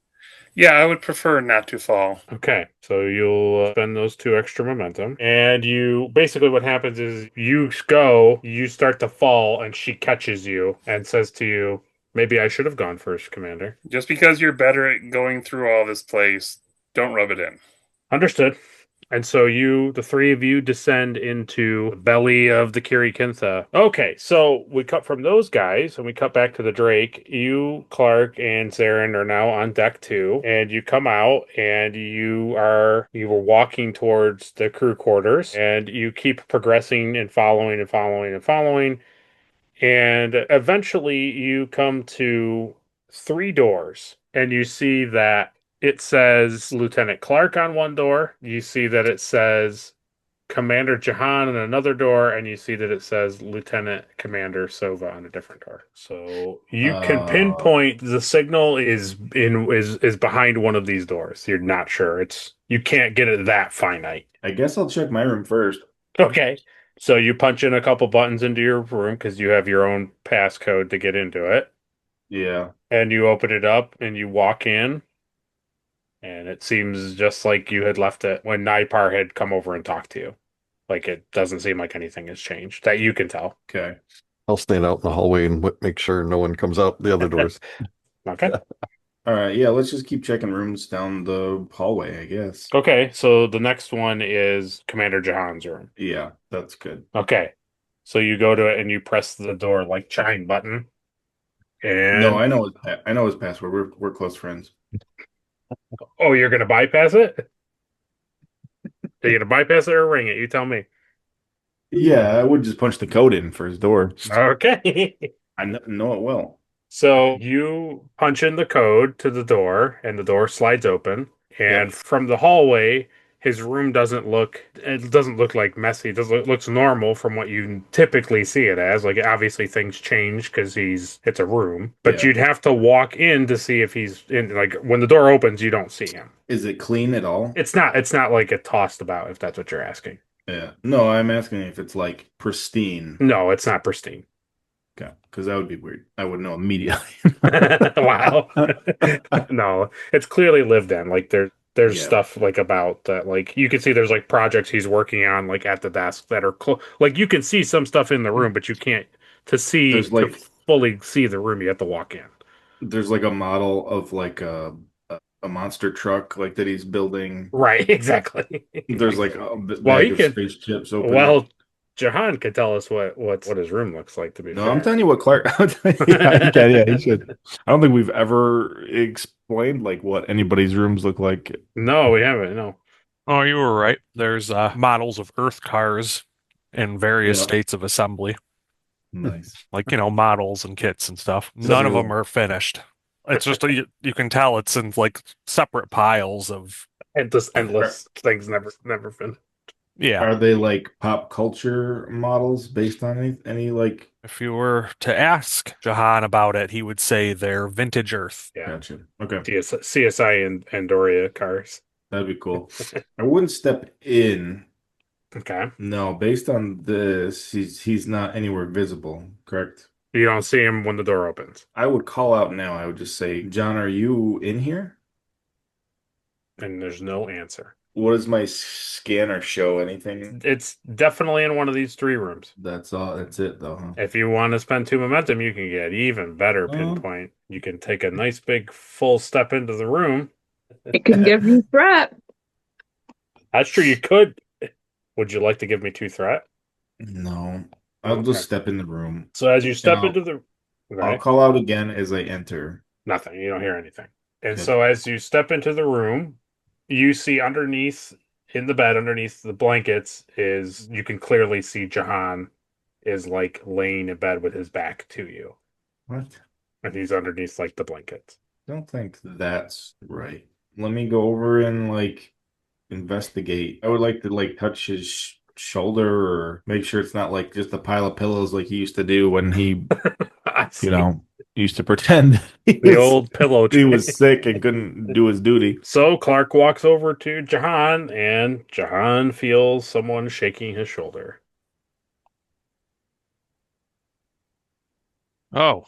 Yeah, I would prefer not to fall. Okay, so you'll spend those 2 extra momentum, and you basically what happens is you start to fall, and she catches you and says to you, "Maybe I should have gone first, Commander." Just because you're better at going through all this place, don't rub it in. Understood. And so the 3 of you descend into the belly of the Kiri-kin-tha. Okay, so we cut from those guys and we cut back to the Drake. You, Clark, and Zarin are now on deck 2, and you come out and you were walking towards the crew quarters, and you keep progressing and following and following and following. And eventually you come to 3 doors, and you see that it says Lieutenant Clark on one door. You see that it says Commander Jahan on another door, and you see that it says Lieutenant Commander Sova on a different door. So you can pinpoint the signal is behind one of these doors. You're not sure. You can't get it that finite. I guess I'll check my room first. Okay. So you punch in a couple buttons into your room because you have your own passcode to get into it. Yeah. And you open it up and you walk in. And it seems just like you had left it when Naipar had come over and talked to you. Like, it doesn't seem like anything has changed that you can tell. Okay. I'll stand out in the hallway and make sure no one comes out the other doors. Okay. All right. Yeah. Let's just keep checking rooms down the hallway, I guess. Okay. So the next one is Commander Jahan's room. Yeah, that's good. Okay. So you go to it and you press the door like chime button. And No, I know his password. We're close friends. oh, you're gonna bypass it? Are you gonna bypass it or ring it? You tell me. Yeah, I would just punch the code in for his door. Okay. I know it well. So you punch in the code to the door, and the door slides open. And from the hallway, his room doesn't look like messy. It looks normal from what you typically see it as. Like, obviously things change because it's a room, but you'd have to walk in to see if he's in. Like, when the door opens, you don't see him. Is it clean at all? It's not like it tossed about, if that's what you're asking. Yeah. No, I'm asking if it's like pristine. No, it's not pristine. Okay, because that would be weird. I would know immediately. Wow. No, it's clearly lived in. Like, there's stuff like about that. Like, you can see there's like projects he's working on like at the desk that are like, you can see some stuff in the room, but you can't to fully see the room. You have to walk in. There's like a model of like a monster truck like that he's building. Right, exactly. There's like a bag of space chips open. Well, Jahan could tell us what his room looks like, to be fair. I'm telling you what Clark. Yeah, he should. I don't think we've ever explained like what anybody's rooms look like. No, we haven't. No. Oh, you were right. There's models of Earth cars in various states of assembly. Nice. Like, models and kits and stuff. None of them are finished. It's just you can tell it's in like separate piles of endless things never finished. Yeah. Are they like pop culture models based on any like? If you were to ask Jahan about it, he would say they're vintage Earth. Yeah. Gotcha. Okay. CSI and Andoria cars. That'd be cool. I wouldn't step in. Okay. No, based on this, he's not anywhere visible, correct? You don't see him when the door opens. I would call out now. I would just say, John, are you in here? And there's no answer. What does my scanner show? Anything? It's definitely in one of these 3 rooms. That's all. That's it, though. Huh? If you want to spend 2 momentum, you can get even better pinpoint. You can take a nice big full step into the room. It can give you threat. That's true. You could. Would you like to give me 2 threat? No, I'll just step in the room. So as you step into the, I'll call out again as I enter. Nothing. You don't hear anything. And Good. so as you step into the room, you see underneath in the bed, underneath the blankets, you can clearly see Jahan is like laying in bed with his back to you. What? And he's underneath like the blankets. Don't think that's right. Let me go over and investigate. I would like to touch his shoulder or make sure it's not like just a pile of pillows like he used to do when he, used to pretend the old pillow he was sick and couldn't do his duty. So Clark walks over to Jahan, and Jahan feels someone shaking his shoulder. Oh.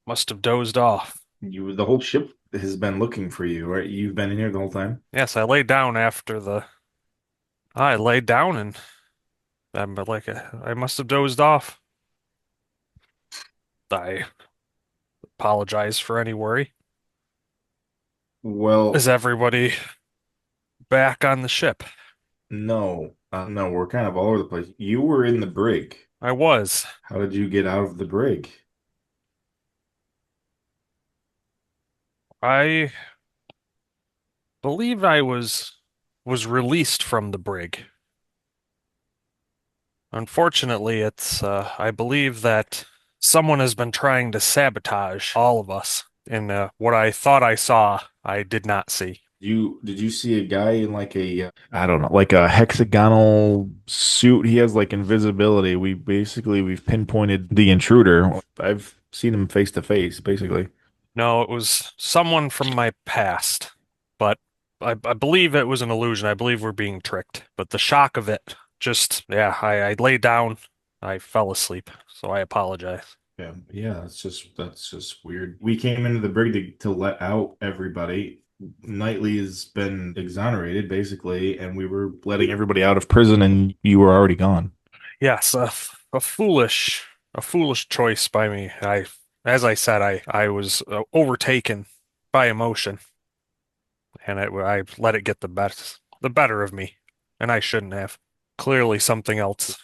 Must have dozed off. The whole ship has been looking for you, right? You've been in here the whole time? Yes, I laid down after the. I laid down and I must have dozed off. I apologize for any worry. Well, is everybody back on the ship? No, no, we're kind of all over the place. You were in the brig. I was. How did you get out of the brig? I believe I was released from the brig. Unfortunately, I believe that someone has been trying to sabotage all of us. And what I thought I saw, I did not see. Did you see a guy in I don't know, like a hexagonal suit? He has invisibility. We've pinpointed the intruder. I've seen him face to face, basically. No, it was someone from my past, but I believe it was an illusion. I believe we're being tricked. But the shock of it, I laid down, I fell asleep, so I apologize. Yeah, that's just weird. We came into the brig to let out everybody. Knightley has been exonerated, basically, and we were letting everybody out of prison, and you were already gone. Yes, a foolish choice by me. As I said, I was overtaken by emotion, and I let it get the better of me, and I shouldn't have. Clearly, something else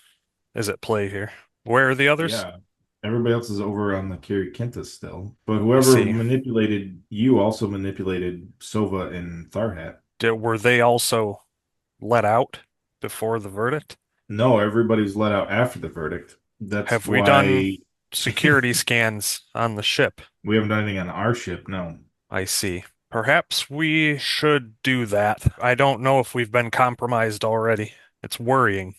is at play here. Where are the others? Yeah, everybody else is over on the Kiri-kin-tha still, but whoever manipulated you also manipulated Sova and Tharhat. Were they also let out before the verdict? No, everybody's let out after the verdict. Have we done security scans on the ship? We haven't done anything on our ship, no. I see. Perhaps we should do that. I don't know if we've been compromised already. It's worrying.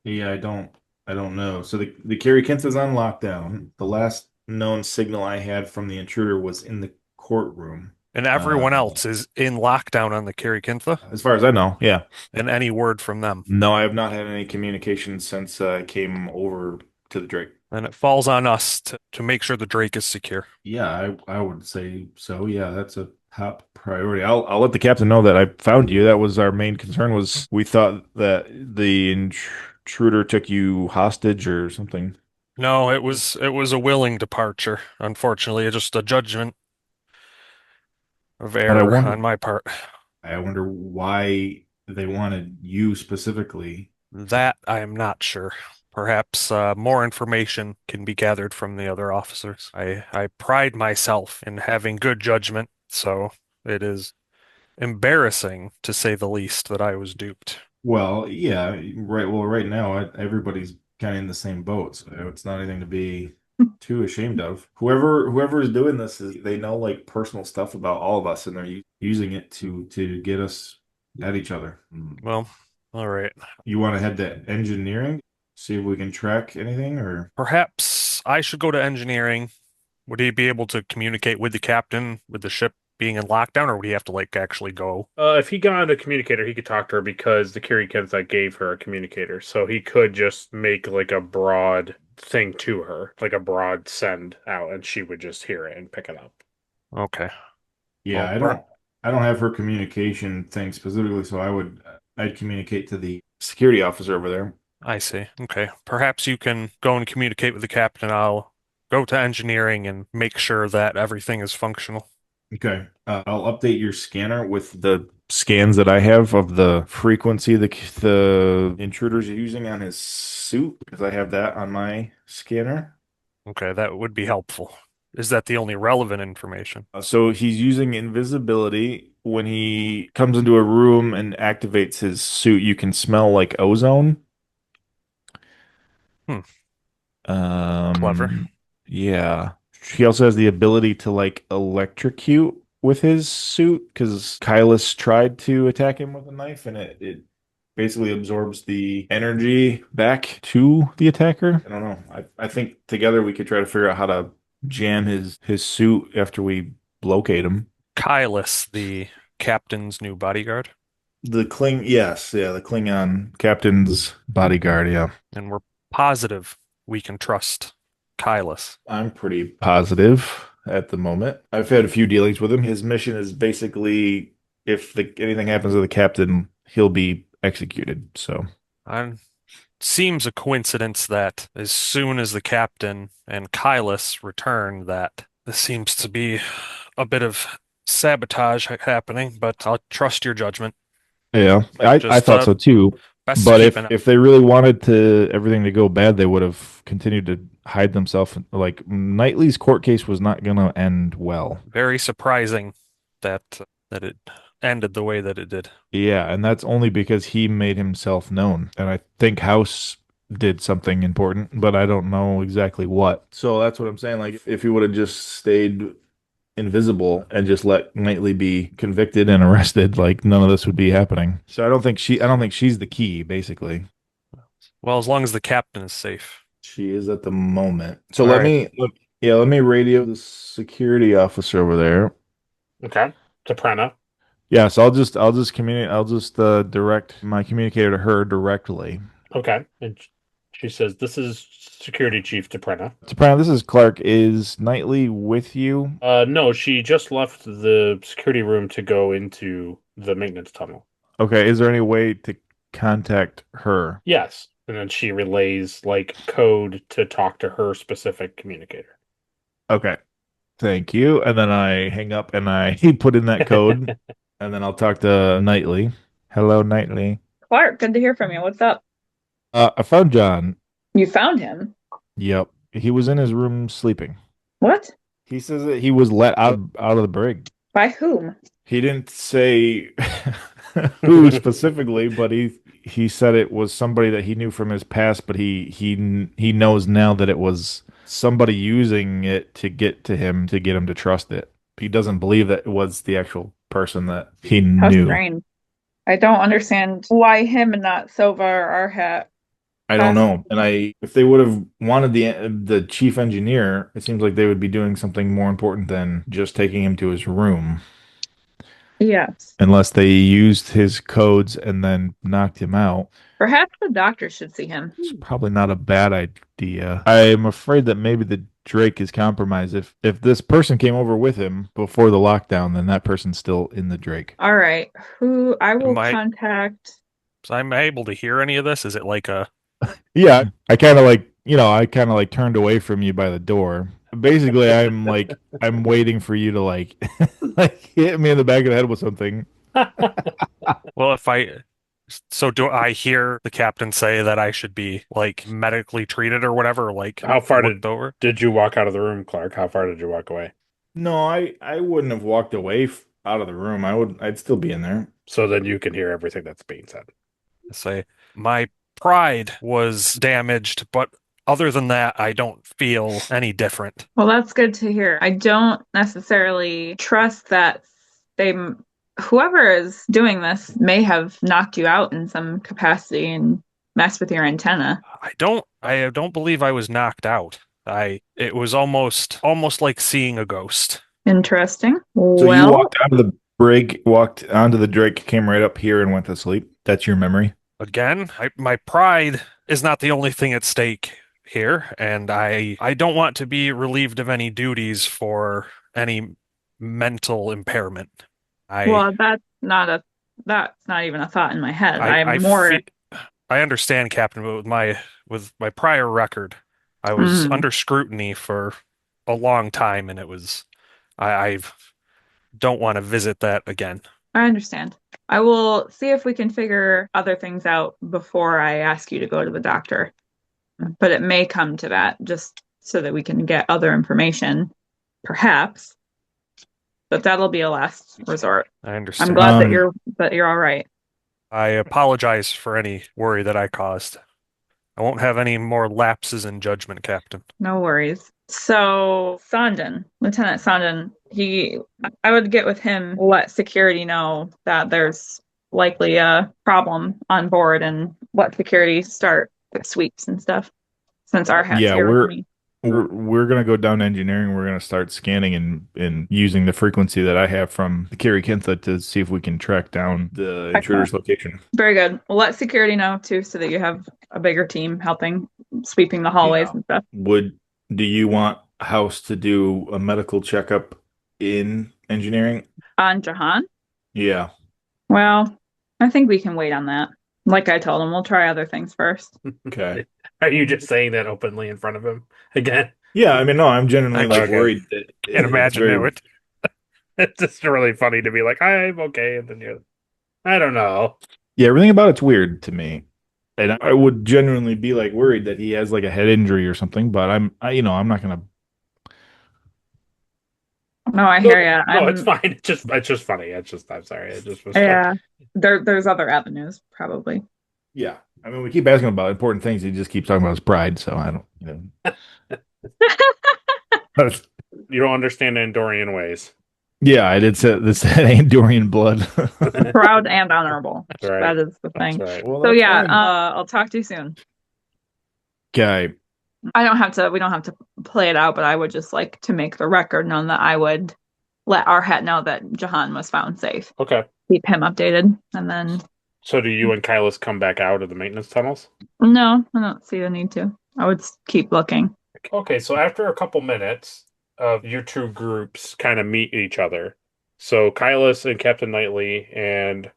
Yeah, I don't know. So the Kiri-kin-tha's on lockdown. The last known signal I had from the intruder was in the courtroom. And everyone else is in lockdown on the Kiri-kin-tha? As far as I know, yeah. And any word from them? No, I have not had any communication since I came over to the Drake. And it falls on us to make sure the Drake is secure. Yeah, I would say so. Yeah, that's a top priority. I'll let the captain know that I found you. That was our main concern. Was we thought that the intruder took you hostage or something? No, it was a willing departure. Unfortunately, it's just a judgment of error on my part. I wonder why they wanted you specifically. That I am not sure. Perhaps more information can be gathered from the other officers. I pride myself in having good judgment, so it is embarrassing, to say the least, that I was duped. Well, yeah, right. Well, right now, everybody's kind of in the same boat, so it's not anything to be too ashamed of. Whoever is doing this they know personal stuff about all of us, and they're using it to get us at each other. Well, all right. You want to head to engineering? See if we can track anything, or perhaps I should go to engineering. Would he be able to communicate with the captain with the ship being in lockdown, or would he have to actually go? If he got on a communicator, he could talk to her because the Kiri-kin-tha gave her a communicator, so he could just make a broad thing to her, like a broad send out, and she would just hear it and pick it up. Okay. Yeah, I don't have her communication thing specifically, so I'd communicate to the security officer over there. I see. Okay. Perhaps you can go and communicate with the captain. I'll go to engineering and make sure that everything is functional. Okay. I'll update your scanner with the scans that I have of the frequency the intruder's using on his suit because I have that on my scanner. Okay, that would be helpful. Is that the only relevant information? So he's using invisibility when he comes into a room and activates his suit. You can smell like ozone. Hmm. Clever. Yeah. He also has the ability to like electrocute with his suit because Kylus tried to attack him with a knife and it basically absorbs the energy back to the attacker. I don't know. I think together we could try to figure out how to jam his suit after we locate him. Kylus, the captain's new bodyguard. Yes, yeah, the Klingon captain's bodyguard, yeah. And we're positive we can trust Kylus. I'm pretty positive at the moment. I've had a few dealings with him. His mission is basically if anything happens to the captain, he'll be executed. So Seems a coincidence that as soon as the captain and Kylus return, that this seems to be a bit of sabotage happening, but I'll trust your judgment. yeah, I thought so too. Best But to keep an if they really wanted everything to go bad, they would have continued to hide themselves. Like Knightley's court case was not going to end well. Very surprising that it ended the way that it did. Yeah, and that's only because he made himself known. And I think House did something important, but I don't know exactly what. So that's what I'm saying. Like if he would have just stayed invisible and just let Knightley be convicted and arrested, like none of this would be happening. So I don't think she's the key, basically. Well, as long as the captain is safe. She is at the moment. So All let right. me radio the security officer over there. Okay. To Prana. Yeah, so I'll just communicate. I'll just direct my communicator to her directly. Okay. And she says, "This is Security Chief Deprena." Soprano, this is Clark. Is Knightley with you? No, she just left the security room to go into the maintenance tunnel. Okay, is there any way to contact her? Yes. And then she relays like code to talk to her specific communicator. Okay, thank you. And then I hang up and I put in that code, and then I'll talk to Knightley. Hello, Knightley. Clark, good to hear from you. What's up? I found John. You found him? Yep, he was in his room sleeping. What? He says that he was let out of the brig. By whom? He didn't say who specifically, but he said it was somebody that he knew from his past, but he knows now that it was somebody using it to get to him to get him to trust it. He doesn't believe that it was the actual person that he How knew. strange. I don't understand why him and not Sova or Arhat. I don't know. And if they would have wanted the chief engineer, it seems like they would be doing something more important than just taking him to his room. Yes. Unless they used his codes and then knocked him out. Perhaps the doctor should see him. It's probably not a bad idea. I'm afraid that maybe the Drake is compromised. If this person came over with him before the lockdown, then that person's still in the Drake. All right. Who I will contact. So I'm able to hear any of this? Is it like a... Yeah, I kind of like turned away from you by the door. Basically, I'm waiting for you to like hit me in the back of the head with something. Well, so do I hear the captain say that I should be like medically treated or whatever? Like how far over? Did you walk out of the room, Clark? How far did you walk away? No, I wouldn't have walked away out of the room. I'd still be in there. So then you can hear everything that's being said. Say my pride was damaged, but other than that, I don't feel any different. Well, that's good to hear. I don't necessarily trust that whoever is doing this may have knocked you out in some capacity and messed with your antenna. I don't believe I was knocked out. It was almost like seeing a ghost. Interesting. So you walked out of the brig, walked onto the Drake, came right up here and went to sleep. That's your memory? Again, my pride is not the only thing at stake here, and I don't want to be relieved of any duties for any mental impairment. Well, that's not even a thought in my head. I I'm more. I understand, Captain, but with my prior record, I was Mm, under scrutiny for a long time, and I don't want to visit that again. I understand. I will see if we can figure other things out before I ask you to go to the doctor. But it may come to that, just so that we can get other information, perhaps. But that'll be a last resort. I I'm understand. glad that you're all right. I apologize for any worry that I caused. I won't have any more lapses in judgment, Captain. No worries. So, Lieutenant Sandin, I would get with him, let security know that there's likely a problem on board and let security start with sweeps and stuff, since our hat's Yeah, here with me. we're gonna go down to engineering. We're gonna start scanning and using the frequency that I have from the Kiri-kin-tha to see if we can track down the intruder's location. Very good. We'll let security know too, so that you have a bigger team helping sweeping the hallways Yeah. and stuff. Do you want House to do a medical checkup in engineering? On Jahan? Yeah. Well, I think we can wait on that. Like I told him, we'll try other things first. Okay. Are you just saying that openly in front of him again? Yeah, I mean, no, I'm genuinely like Okay. worried that Can't imagine it. It's just really funny to be like, I'm okay, and then you're, I don't know. Yeah, everything about it's weird to me. And I would genuinely be like worried that he has like a head injury or something, but I'm not gonna. No, I hear you. No, it's fine. It's just funny. I'm sorry. It just was funny. Yeah. There's other avenues, probably. Yeah, I mean, we keep asking about important things. He just keeps talking about his pride, so I don't. You don't understand Andorian ways. Yeah, I did say this Andorian blood. Proud and honorable. Right. That is the thing. That's right. Well, So that's yeah, fine. I'll talk to you soon. Okay. We don't have to play it out, but I would just like to make the record known that I would let our hat know that Jahan was found safe. Okay. Keep him updated, and then So do you and Kylus come back out of the maintenance tunnels? no, I don't see the need to. I would keep looking. Okay, so after a couple minutes of your two groups kind of meet each other. So Kylus and Captain Knightley and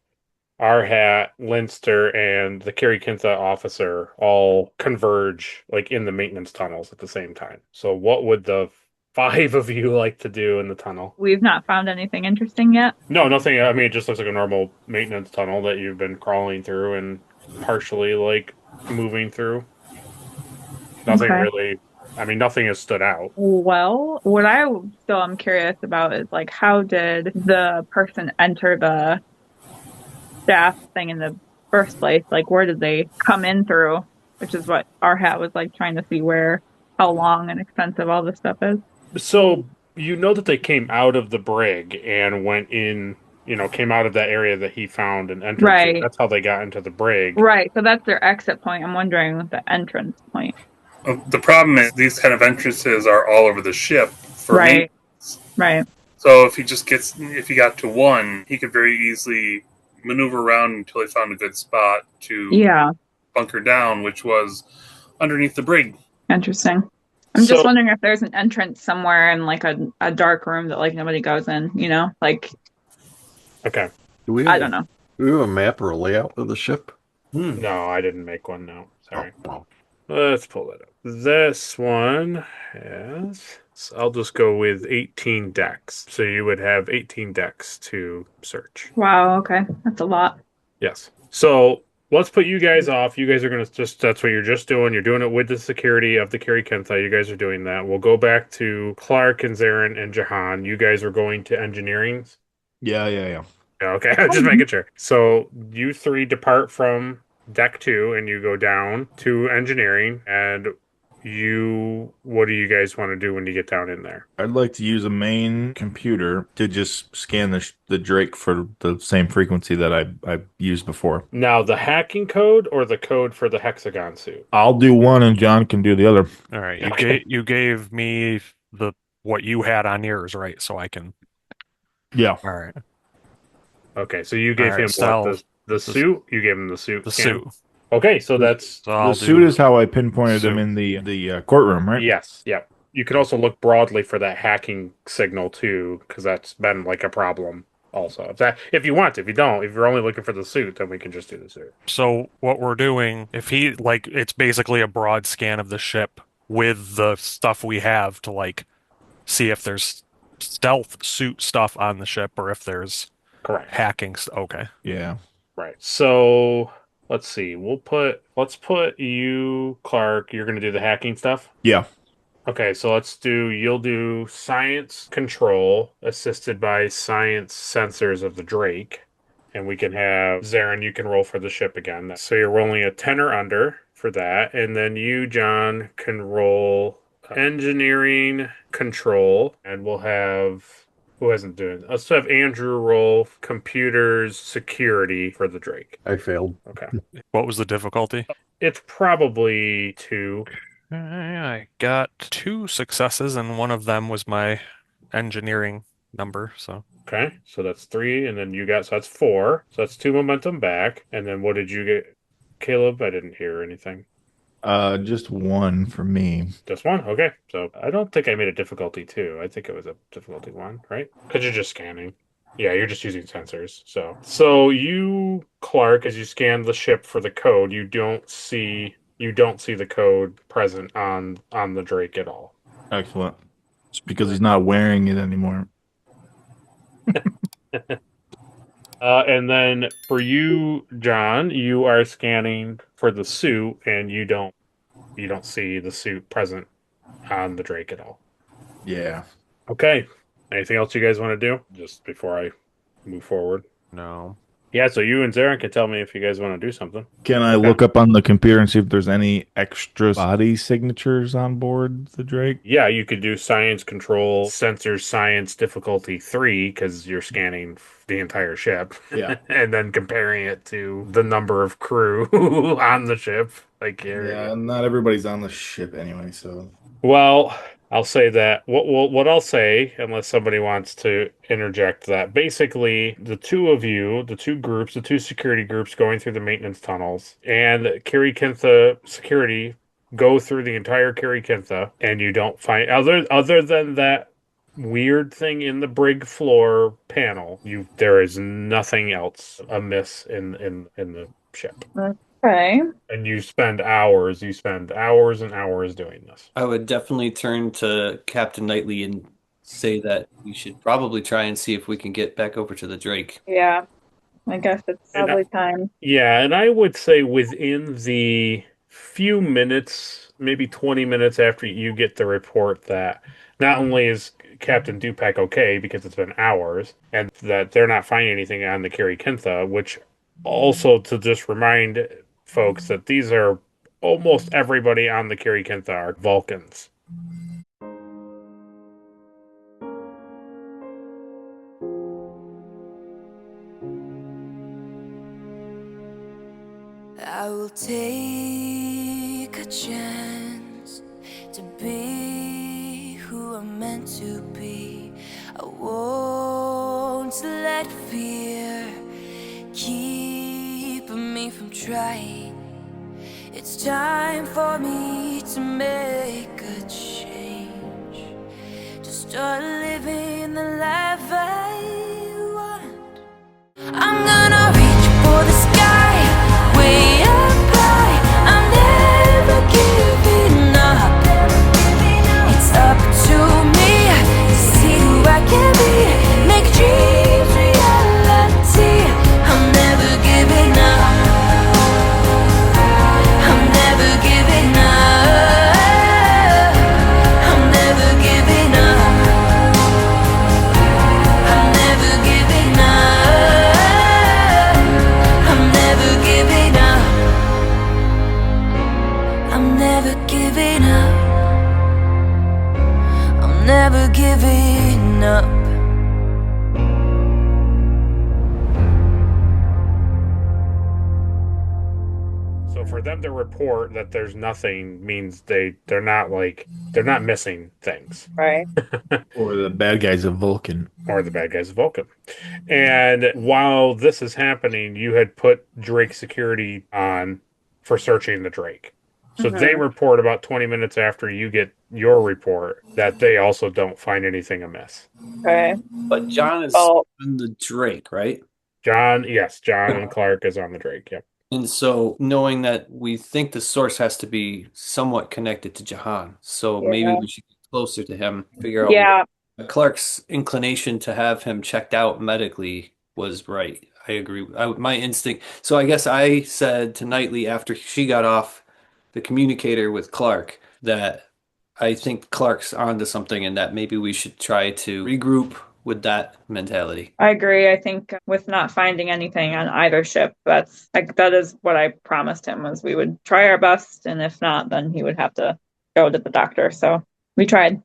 Arhat, Linster, and the Kiri-kin-tha officer all converge like in the maintenance tunnels at the same time. So what would the five of you like to do in the tunnel? We've not found anything interesting yet. No, nothing. I mean, it just looks like a normal maintenance tunnel that you've been crawling through and partially like moving through. Nothing Okay. really. I mean, nothing has stood out. Well, what I still am curious about is like, how did the person enter the staff thing in the first place? Like, where did they come in through? Which is what our hat was like trying to see how long and expensive all this stuff is. So you know that they came out of the brig and went in. Came out of that area that he found and entered. Right. That's how they got into the brig. Right. So that's their exit point. I'm wondering the entrance point. The problem is these kind of entrances are all over the ship for Right. maintenance. Right. So if he got to one, he could very easily maneuver around until he found a good spot to bunker down, which was underneath the brig. Interesting. I'm just wondering if there's an entrance somewhere in like a dark room that like nobody goes in, like. Okay. I don't know. Do we have a map or a layout of the ship? No, I didn't make one. No, sorry. Oh. Let's pull it up. This one has. So I'll just go with 18 decks. So you would have 18 decks to search. Wow. Okay, that's a lot. Yes. So let's put you guys off. You guys are going to that's what you're just doing. You're doing it with the security of the Kiri-kin-tha. You guys are doing that. We'll go back to Clark and Zarin and Jahan. You guys are going to engineering. Yeah. Okay, just making sure. So you three depart from deck 2 and you go down to engineering. And what do you guys want to do when you get down in there? I'd like to use a main computer to just scan the Drake for the same frequency that I used before. Now, the hacking code or the code for the hexagon suit? I'll do one and John can do the other. All right, Okay. you gave me what you had on yours, right? So I can. Yeah. All right. Okay, so you gave him the suit? You gave him the suit. The suit. Okay, so that's the suit is how I pinpointed him in the courtroom, right? Yes. Yep. You could also look broadly for that hacking signal too, because that's been like a problem. also. If you want to. If you don't, if you're only looking for the suit, then we can just do the suit. So what we're doing, if he like, it's basically a broad scan of the ship with the stuff we have to like see if there's stealth suit stuff on the ship or if there's Correct. hacking. Okay. Yeah. Right. So let's see. Let's put you, Clark. You're going to do the hacking stuff. Yeah. Okay, so you'll do science control assisted by science sensors of the Drake. And we can have Zarin, you can roll for the ship again. So you're rolling a 10 or under for that. And then you, John, can roll engineering control. And we'll have, who hasn't doing, let's have Andrew roll computers security for the Drake. I failed. Okay. What was the difficulty? It's probably 2. I got 2 successes, and one of them was my engineering number. So Okay, so that's 3, and then so that's 4. So that's 2 momentum back. And then what did you get, Caleb? I didn't hear anything. Just 1 for me. Just 1? Okay, so I don't think I made a difficulty 2. I think it was a difficulty 1, right? Because you're just scanning. Yeah, you're just using sensors. So you, Clark, as you scan the ship for the code, you don't see the code present on the Drake at all. Excellent. It's because he's not wearing it anymore. And then for you, John, you are scanning for the suit, and you don't see the suit present on the Drake at all. Yeah. Okay. Anything else you guys want to do just before I move forward? no. Yeah, so you and Zarin can tell me if you guys want to do something. Can I look up on the computer and see if there's any extra body signatures on board the Drake? Yeah, you could do science control, sensor science difficulty 3, because you're scanning the entire ship. Yeah. And then comparing it to the number of crew on the ship. Yeah, not everybody's on the ship anyway, so. Well, I'll say that what I'll say, unless somebody wants to interject that, basically the two of you, the two security groups going through the maintenance tunnels, and Kiri-kin-tha security go through the entire Kiri-kin-tha, and you don't find other than that weird thing in the brig floor panel. There is nothing else amiss in the ship. Okay. And you spend hours and hours doing this. I would definitely turn to Captain Knightley and say that we should probably try and see if we can get back over to the Drake. Yeah. I guess it's probably time. Yeah, and I would say within the few minutes, maybe 20 minutes after you get the report that not only is Captain Dupac okay because it's been hours, and that they're not finding anything on the Kiri-kin-tha, which also to just remind folks that these are almost everybody on the Kiri-kin-tha are Vulcans. I will take a chance to be who I'm meant to be. I won't let fear keep me from trying. It's time for me to make a change, to start living the life I want. I'm gonna reach for the sky, way up high. I'm never giving up. It's up to me to see who I can be, make dreams reality. I'm never giving up. I'm never giving up. I'm never giving up. I'm never giving up. I'm never giving up. I'm never giving up. I'm never giving up. So for them to report that there's nothing means they're not missing things. Right. Or the bad guys of Vulcan. Or the bad guys of Vulcan. And while this is happening, you had put Drake security on for searching the Drake. So they report about 20 minutes after you get your report that they also don't find anything amiss. Okay. But John is Oh, on the Drake, right? John and Clark is on the Drake. Yep. And so knowing that we think the source has to be somewhat connected to Jahan, so maybe yeah. we should get closer to him, figure out Yeah. Clark's inclination to have him checked out medically was right. I agree. My instinct. So I guess I said to Knightley after she got off the communicator with Clark that I think Clark's onto something and that maybe we should try to regroup with that mentality. I agree. I think with not finding anything on either ship, that is what I promised him was we would try our best, and if not, then he would have to go to the doctor. So we tried.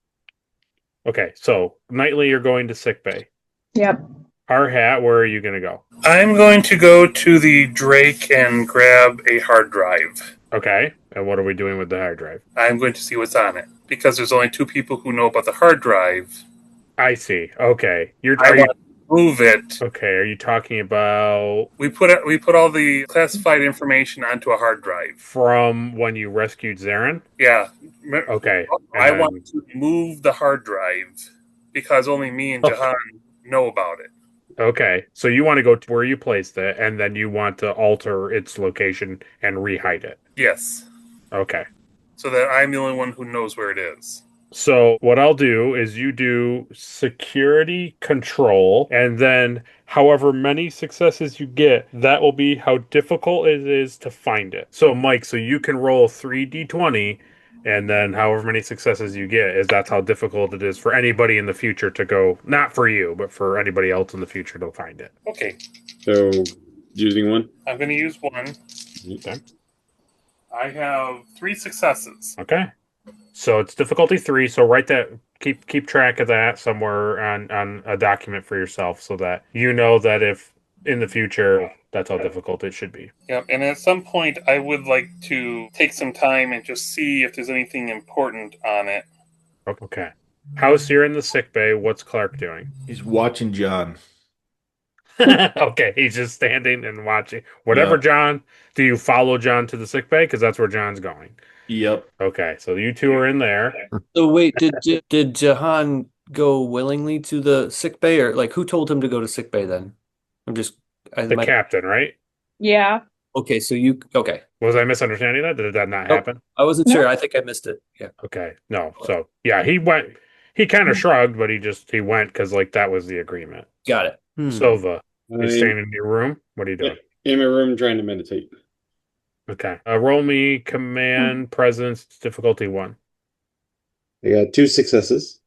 Okay, so Knightley, you're going to sickbay. Yep. Hat, where are you going to go? I'm going to go to the Drake and grab a hard drive. Okay, and what are we doing with the hard drive? I'm going to see what's on it because there's only 2 people who know about the hard drive. I see. Okay, I want to move it. Okay, are you talking about We put all the classified information onto a hard drive from when you rescued Zarin? Yeah. Okay. I want to move the hard drive because only me and Jahan know about it. Okay, so you want to go to where you placed it, and then you want to alter its location and rehide it. Yes. Okay. So that I'm the only one who knows where it is. So what I'll do is you do security control, and then however many successes you get, that will be how difficult it is to find it. So Mike, so you can roll 3d20, and then however many successes you get that's how difficult it is for anybody in the future to go, not for you, but for anybody else in the future to find it. Okay. So using one? I'm going to use one. Okay. I have 3 successes. Okay. So it's difficulty 3. So write that. Keep track of that somewhere on a document for yourself, so that you know that if in the future that's how difficult it should be. Yep. And at some point, I would like to take some time and just see if there's anything important on it. Okay. How's here in the sick bay? What's Clark doing? He's watching John. Okay, he's just standing and watching. Whatever, yeah. John. Do you follow John to the sick bay? Because that's where John's going. Yep. Okay, so you 2 are in there. So wait, did Jahan go willingly to the sick bay, or like who told him to go to sick bay then? The captain, right? Yeah. Okay, so okay. Was I misunderstanding that? Did that not happen? I wasn't sure. I think I missed it. Yeah. Okay. No. So yeah, he went. He kind of shrugged, but he went because that was the agreement. Got it. Silva, you staying in your room? What are you doing? In my room, trying to meditate. Okay. Roll me command presence difficulty 1. I got 2 successes.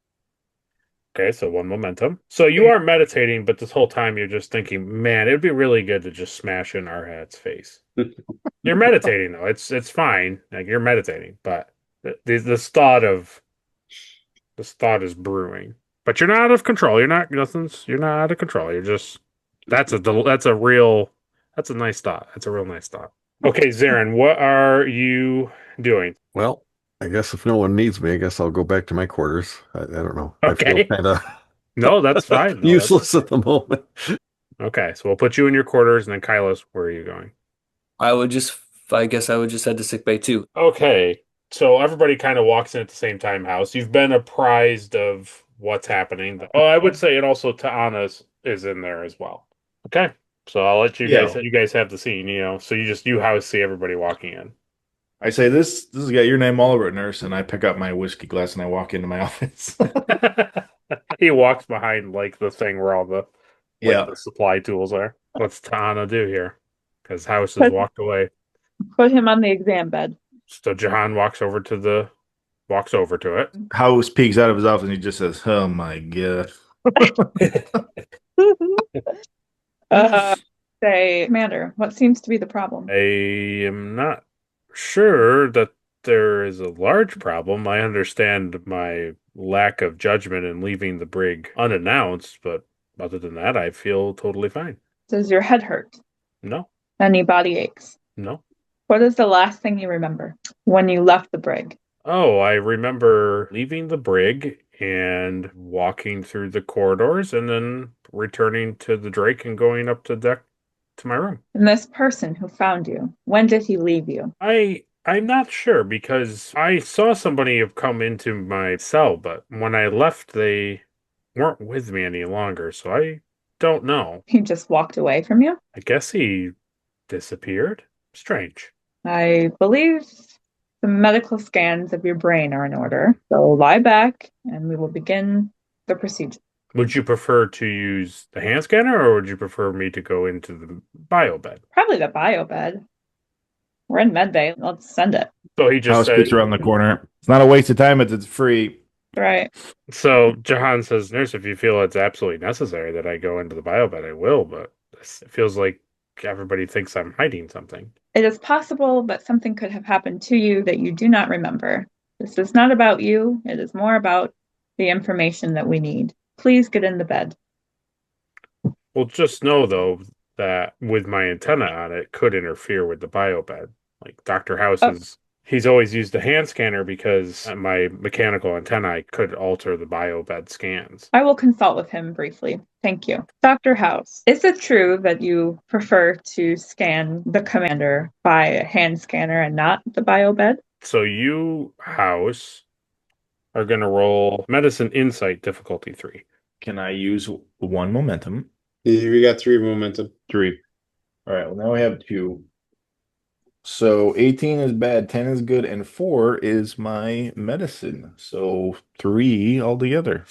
Okay, so 1 momentum. So you are meditating, but this whole time you're just thinking, man, it'd be really good to just smash in Arhat's face. You're meditating though. It's fine. Like you're meditating, but this thought is brewing. But you're not out of control. You're not out of control. You're just that's a nice thought. That's a real nice thought. Okay, Zarin, what are you doing? Well, I guess if no one needs me, I guess I'll go back to my quarters. I don't know. Okay. I feel kind of no, that's fine. useless at the moment. Okay, so we'll put you in your quarters, and then Kylos, where are you going? I guess I would just head to sickbay too. Okay, so everybody kind of walks in at the same time. House, you've been apprised of what's happening. Oh, I would say it also Ta'ana's is in there as well. Okay, so I'll let you guys have the scene. So you house see everybody walking in. I say this has got your name all over it, nurse, and I pick up my whiskey glass and I walk into my office. He walks behind the thing where all the the supply tools are. What's Ta'ana do here? Because House has walked away. Put him on the exam bed. So Jahan walks over to it. House peeks out of his office and he just says, "Oh my god." Say, Commander, what seems to be the problem? I am not sure that there is a large problem. I understand my lack of judgment in leaving the brig unannounced, but other than that, I feel totally fine. Does your head hurt? No. Any body aches? No. What is the last thing you remember when you left the brig? Oh, I remember leaving the brig and walking through the corridors and then returning to the Drake and going up to deck to my room. And this person who found you, when did he leave you? I I'm not sure because I saw somebody have come into my cell, but when I left, they weren't with me any longer, so I don't know. He just walked away from you? I guess he disappeared. Strange. I believe the medical scans of your brain are in order. So lie back and we will begin the procedure. Would you prefer to use the hand scanner or would you prefer me to go into the bio bed? Probably the bio bed. We're in med bay. Let's send it. So he just House said, gets around the corner. It's not a waste of time. It's free. Right. so Jahan says, Nurse, if you feel it's absolutely necessary that I go into the bio bed, I will, but it feels like everybody thinks I'm hiding something. It is possible that something could have happened to you that you do not remember. This is not about you. It is more about the information that we need. Please get in the bed. Well, just know, though, that with my antenna on it could interfere with the bio bed. Like Dr. House he's always used the hand scanner because my mechanical antennae could alter the bio bed scans. I will consult with him briefly. Thank you. Dr. House, is it true that you prefer to scan the commander by a hand scanner and not the bio bed? So you, House, are going to roll Medicine Insight difficulty 3. Can I use one momentum? We got 3 momentum. 3. All right. Well, now we have 2. So 18 is bad, 10 is good, and 4 is my medicine. So 3 altogether.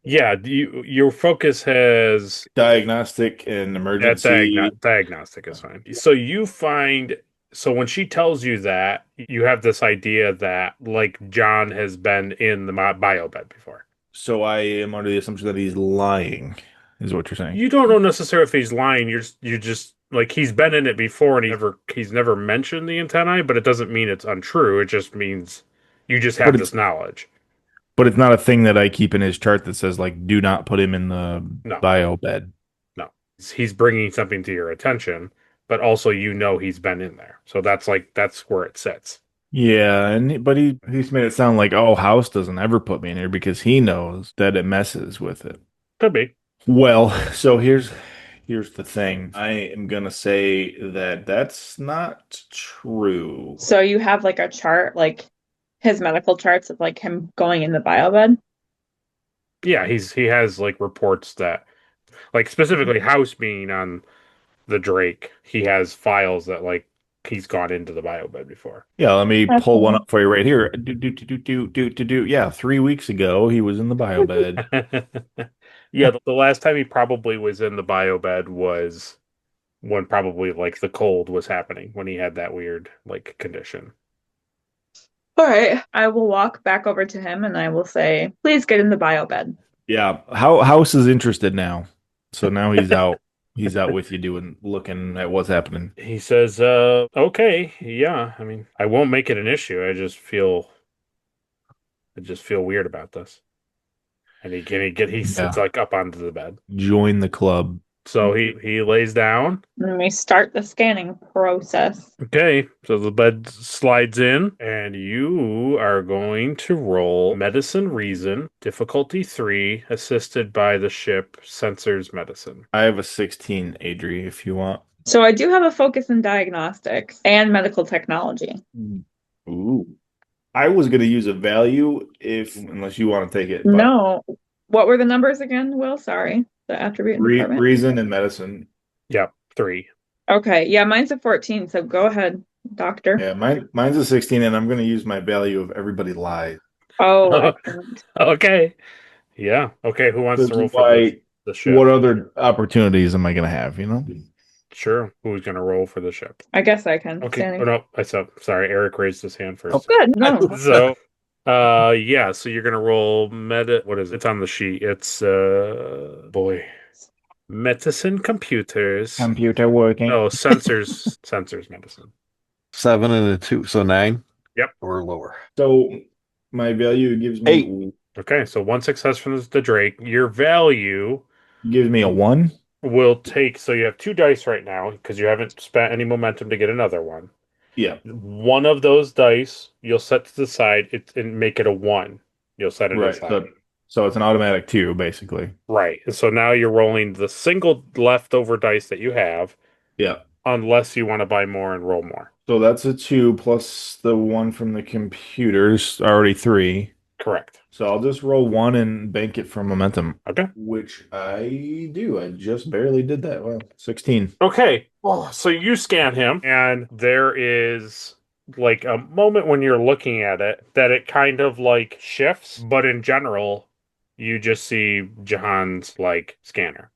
Yeah, your focus has diagnostic and emergency. Diagnostic is fine. So you find when she tells you that, you have this idea that like John has been in the bio bed before. So I am under the assumption that he's lying, is what you're saying. You don't know necessarily if he's lying. You're just like he's been in it before and he's never mentioned the antennae, but it doesn't mean it's untrue. It just means you just have this knowledge. But it's not a thing that I keep in his chart that says like do not put him in the bio bed. No. He's bringing something to your attention, but also he's been in there. So that's where it sits. Yeah, but he's made it sound like House doesn't ever put me in here because he knows that it messes with it. Could be. Well, so here's the thing. I am gonna say that that's not true. So you have like a chart, like his medical charts of like him going in the bio bed? Yeah, he has like reports that like specifically House being on the Drake, he has files that like he's gone into the bio bed before. Yeah, let me pull one up for you right here. Yeah, 3 weeks ago he was in the bio bed. Yeah, the last time he probably was in the bio bed was when probably like the cold was happening, when he had that weird like condition. All right, I will walk back over to him and I will say, please get in the bio bed. Yeah, House is interested now. So now he's out. He's out with you looking at what's happening. He says, okay, yeah. I mean, I won't make it an issue. I just feel weird about this. And he sits like up onto the bed. Join the club. So he lays down. And we start the scanning process. Okay, so the bed slides in, and you are going to roll Medicine Reason, difficulty 3, assisted by the ship Sensors Medicine. I have a 16, Adri, if you want. So I do have a focus in diagnostics and medical technology. Ooh. I was going to use a value unless you want to take it. No. What were the numbers again, Will? Sorry. The attribute department. Reason and medicine. Yep, 3. Okay, yeah, mine's a 14, so go ahead, doctor. Yeah, mine's a 16, and I'm going to use my value of everybody lies. Oh, okay. Yeah, okay, who wants to roll for the ship? What other opportunities am I going to have, Sure, who's going to roll for the ship? I guess I can. Okay, sorry, Eric raised his hand first. Oh, good, no. So, yeah, so you're gonna roll what is it? It's on the sheet. It's medicine computers. Computer working. Oh, sensors medicine. 7 and a 2, so 9. Yep. Or lower. So my value gives me 8. Okay, so 1 success from the Drake. Your value gives me a 1. Will take, so you have 2 dice right now because you haven't spent any momentum to get another one. Yeah. One of those dice you'll set to the side and make it a 1. You'll set it aside. So it's an automatic 2, basically. Right. And so now you're rolling the single leftover dice that you have. Yeah. unless you want to buy more and roll more. So that's a 2 plus the 1 from the computers, already 3. Correct. So I'll just roll 1 and bank it for momentum. Okay. Which I do. I just barely did that. Well, 16. Okay. So you scan him, and there is like a moment when you're looking at it that it kind of like shifts, but in general, you just see Jahan's like scanner,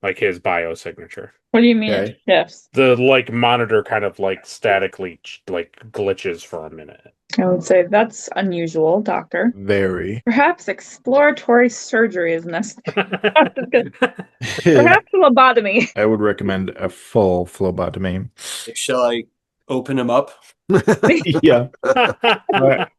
like his biosignature. What do you mean Okay. it shifts? The like monitor kind of like statically like glitches for a minute. I would say that's unusual, doctor. Very. Perhaps exploratory surgery is necessary. I Perhaps lobotomy. would recommend a full phlebotomy. Shall I open him up? Yeah. But-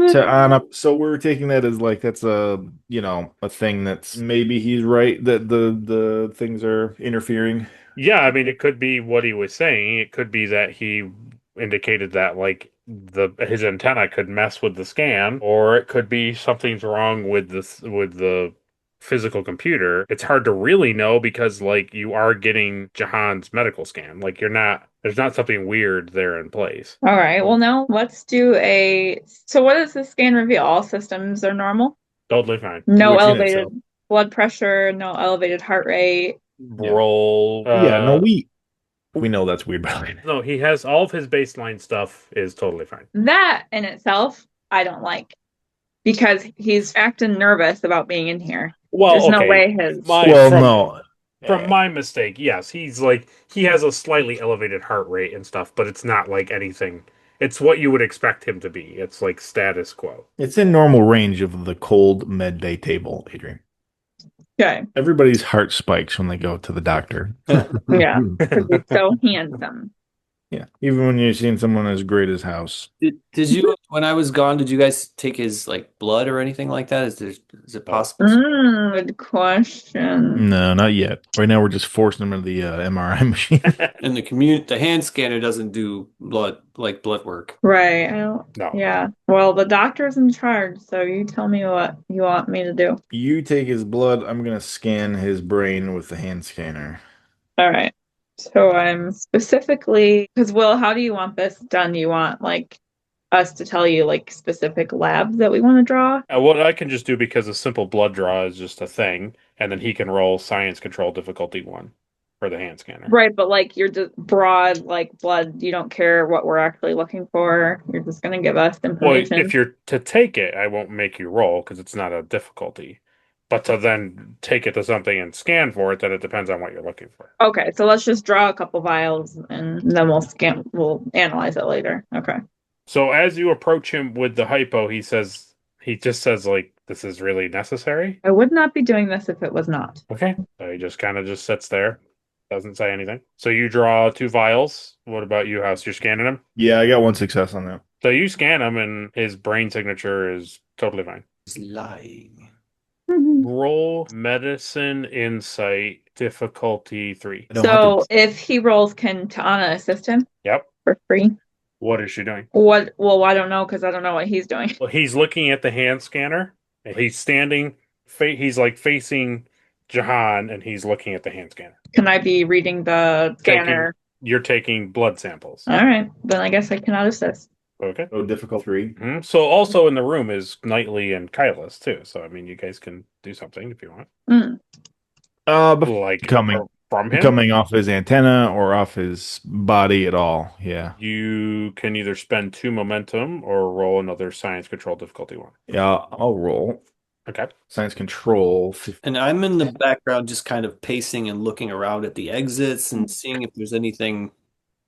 So Anna, so we're taking that as like that's a a thing that's maybe he's right that the things are interfering. Yeah, I mean, it could be what he was saying. It could be that he indicated that like his antenna could mess with the scan, or it could be something's wrong with the physical computer. It's hard to really know because like you are getting Jahan's medical scan. Like there's not something weird there in place. All right. Well, now let's do So, what does the scan reveal? All systems are normal. Totally fine. No Within elevated itself. blood pressure. No elevated heart rate. Roll. No, we know that's weird, by the way. No, he has all of his baseline stuff is totally fine. That in itself, I don't like because he's acting nervous about being in here. Well, There's no okay. way his. No. From my mistake, yes, he has a slightly elevated heart rate and stuff, but it's not like anything. It's what you would expect him to be. It's like status quo. It's in normal range of the cold med bay table, Adrian. Okay. Everybody's heart spikes when they go to the doctor. Yeah. Because he's so handsome. Yeah. Even when you've seen someone as great as House. Did you, when I was gone, did you guys take his like blood or anything like that? Is it possible? Good question. No, not yet. Right now we're just forcing them into the MRI machine. And the hand scanner doesn't do blood work. Right. I don't. No. Yeah. Well, the doctor's in charge, so you tell me what you want me to do. You take his blood. I'm going to scan his brain with the hand scanner. All right. So I'm specifically, because Will, how do you want this done? You want like us to tell you like specific labs that we want to draw? What I can just do because a simple blood draw is just a thing, and then he can roll science control difficulty 1 for the hand scanner. Right, but like you're just broad like blood. You don't care what we're actually looking for. You're just going to give us information. Well, if you're to take it, I won't make you roll because it's not a difficulty. But to then take it to something and scan for it, then it depends on what you're looking for. Okay, so let's just draw a couple vials and then we'll analyze it later. Okay. So as you approach him with the hypo, he just says like, this is really necessary. I would not be doing this if it was not. Okay. So he just kind of just sits there, doesn't say anything. So you draw 2 vials. What about you, House? You're scanning him? Yeah, I got 1 success on that. So you scan him and his brain signature is totally fine. He's lying. Roll medicine insight difficulty 3. So if he rolls, can Ta'ana assist him Yep. for free? What is she doing? What? Well, I don't know because I don't know what he's doing. Well, he's looking at the hand scanner. And he's standing. He's like facing Jahan, and he's looking at the hand scanner. Can I be reading the scanner? You're taking blood samples. All right, then I guess I cannot assist. Okay. Oh, difficult 3. Mm-hmm. So also in the room is Knightley and Kylus too. So I mean, you guys can do something if you want. Like coming from him, coming off his antenna or off his body at all. Yeah. You can either spend 2 momentum or roll another science control difficulty 1. Yeah, I'll roll. Okay. Science control. And I'm in the background just kind of pacing and looking around at the exits and seeing if there's anything.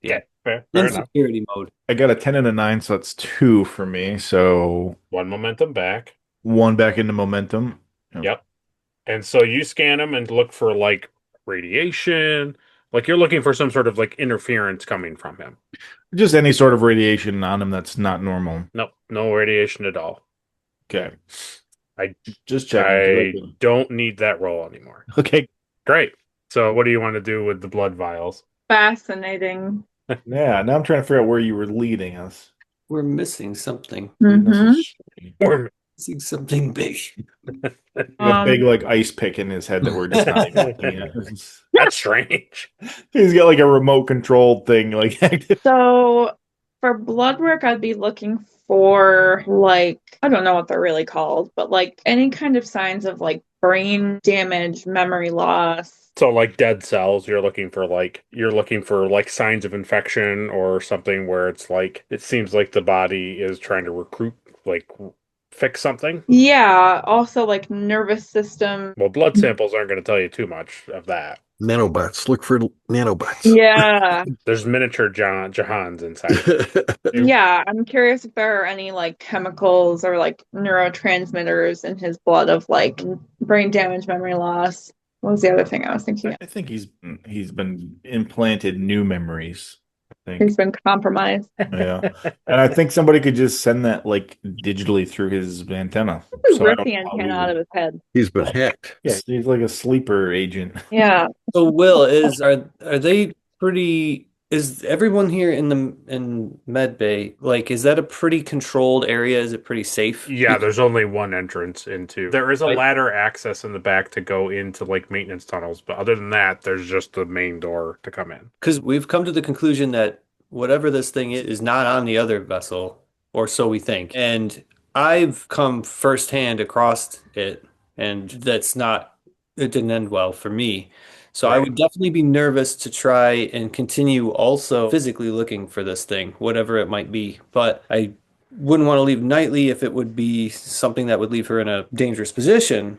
Yeah. Fair in enough. security mode. I got a 10 and a 9, so that's 2 for me. So 1 momentum back. 1 back into momentum. Yep. And so you scan them and look for like radiation. Like you're looking for some sort of like interference coming from him. Just any sort of radiation on him that's not normal. Nope, no radiation at all. Okay. I just checking. I don't need that roll anymore. Okay. Great. So what do you want to do with the blood vials? Fascinating. Yeah, now I'm trying to figure out where you were leading us. We're missing something. Mm-hmm. See something big. A big like ice pick in his head that we're just not even looking at. That's strange. He's got like a remote controlled thing like active. So for blood work, I'd be looking for like, I don't know what they're really called, but like any kind of signs of like brain damage, memory loss. So like dead cells, you're looking for like signs of infection or something where it's like it seems like the body is trying to recruit like fix something. Yeah, also like nervous system. Well, blood samples aren't going to tell you too much of that. Nanobots. Look for nanobots. Yeah. There's miniature Jahans inside. Yeah, I'm curious if there are any like chemicals or like neurotransmitters in his blood of like brain damage, memory loss. What was the other thing I was thinking of? I think he's been implanted new memories. I think. He's been compromised. Yeah. And I think somebody could just send that like digitally through his antenna. So Rip the antenna out of his head. He's been hacked. Yeah, he's like a sleeper agent. Yeah. So Will, are they pretty, is everyone here in Med Bay, like, is that a pretty controlled area? Is it pretty safe? Yeah, there's only one entrance into. There is a Right. ladder access in the back to go into like maintenance tunnels, but other than that, there's just the main door to come in. Because we've come to the conclusion that whatever this thing is not on the other vessel, or so we think. And I've come firsthand across it, and it didn't end well for me. So I Right. would definitely be nervous to try and continue also physically looking for this thing, whatever it might be. But I wouldn't want to leave Knightley if it would be something that would leave her in a dangerous position.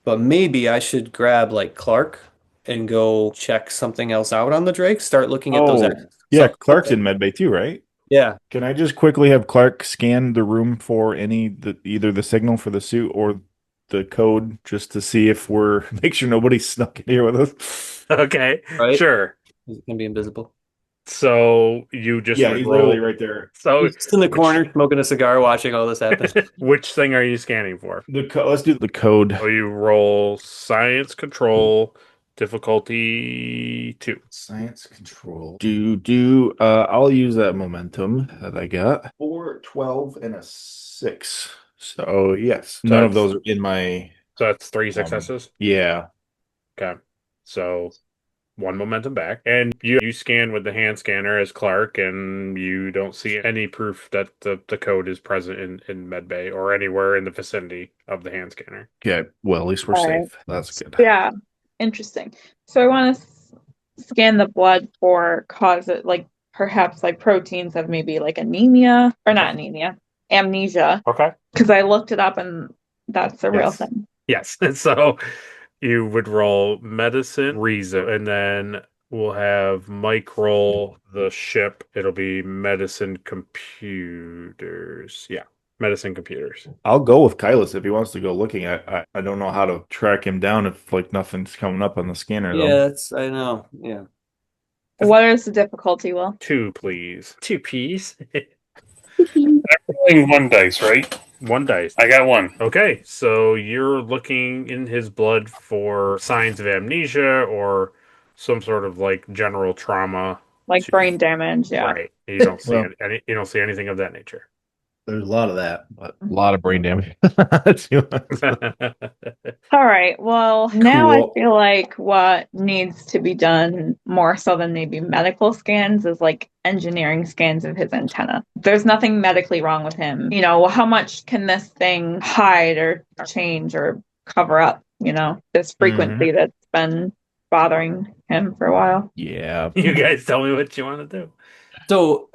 But maybe I should grab like Clark and go check something else out on the Drake, start looking at those. Yeah, Clark's in Medbay too, right? Yeah. Can I just quickly have Clark scan the room for either the signal for the suit or the code just to see if make sure nobody's snuck in here with us? Okay, Right? sure. Is it gonna be invisible? So you just Yeah, would he's roll. literally right there. So He's just in the corner smoking a cigar, watching all this happen. which thing are you scanning for? Let's do the code. So you roll science control, difficulty 2. Science control. I'll use that momentum that I got. 4, 12, and a 6. So yes, none of those are in my. So that's 3 successes. Yeah. Okay. So 1 momentum back, and you scan with the hand scanner as Clark, and you don't see any proof that the code is present in Medbay or anywhere in the vicinity of the hand scanner. Okay. Well, at least we're All right. safe. That's good. Yeah. Interesting. So I want to scan the blood for like perhaps like proteins of maybe like anemia or not anemia, amnesia. Okay. Because I looked it up and that's a real thing. Yes. So you would roll medicine, reason, and then we'll have Mike roll the ship. It'll be medicine computers. Yeah. Medicine computers. I'll go with Kylas if he wants to go looking. I don't know how to track him down if like nothing's coming up on the scanner. Yeah, I know. Yeah. What is the difficulty, Will? 2, please. 2 P's. I'm rolling 1 dice, right? 1 dice. I got 1. Okay, so you're looking in his blood for signs of amnesia or some sort of like general trauma, like brain damage. Yeah. Right. You don't see you don't see anything of that nature. There's a lot of that, but a lot of brain damage. All right. Well, now I feel like what needs to be done more so than maybe medical scans is like engineering scans of his antenna. There's nothing medically wrong with him. You know, how much can this thing hide or change or cover up, this frequency that's been bothering him for a while? Yeah. You guys tell me what you want to do. So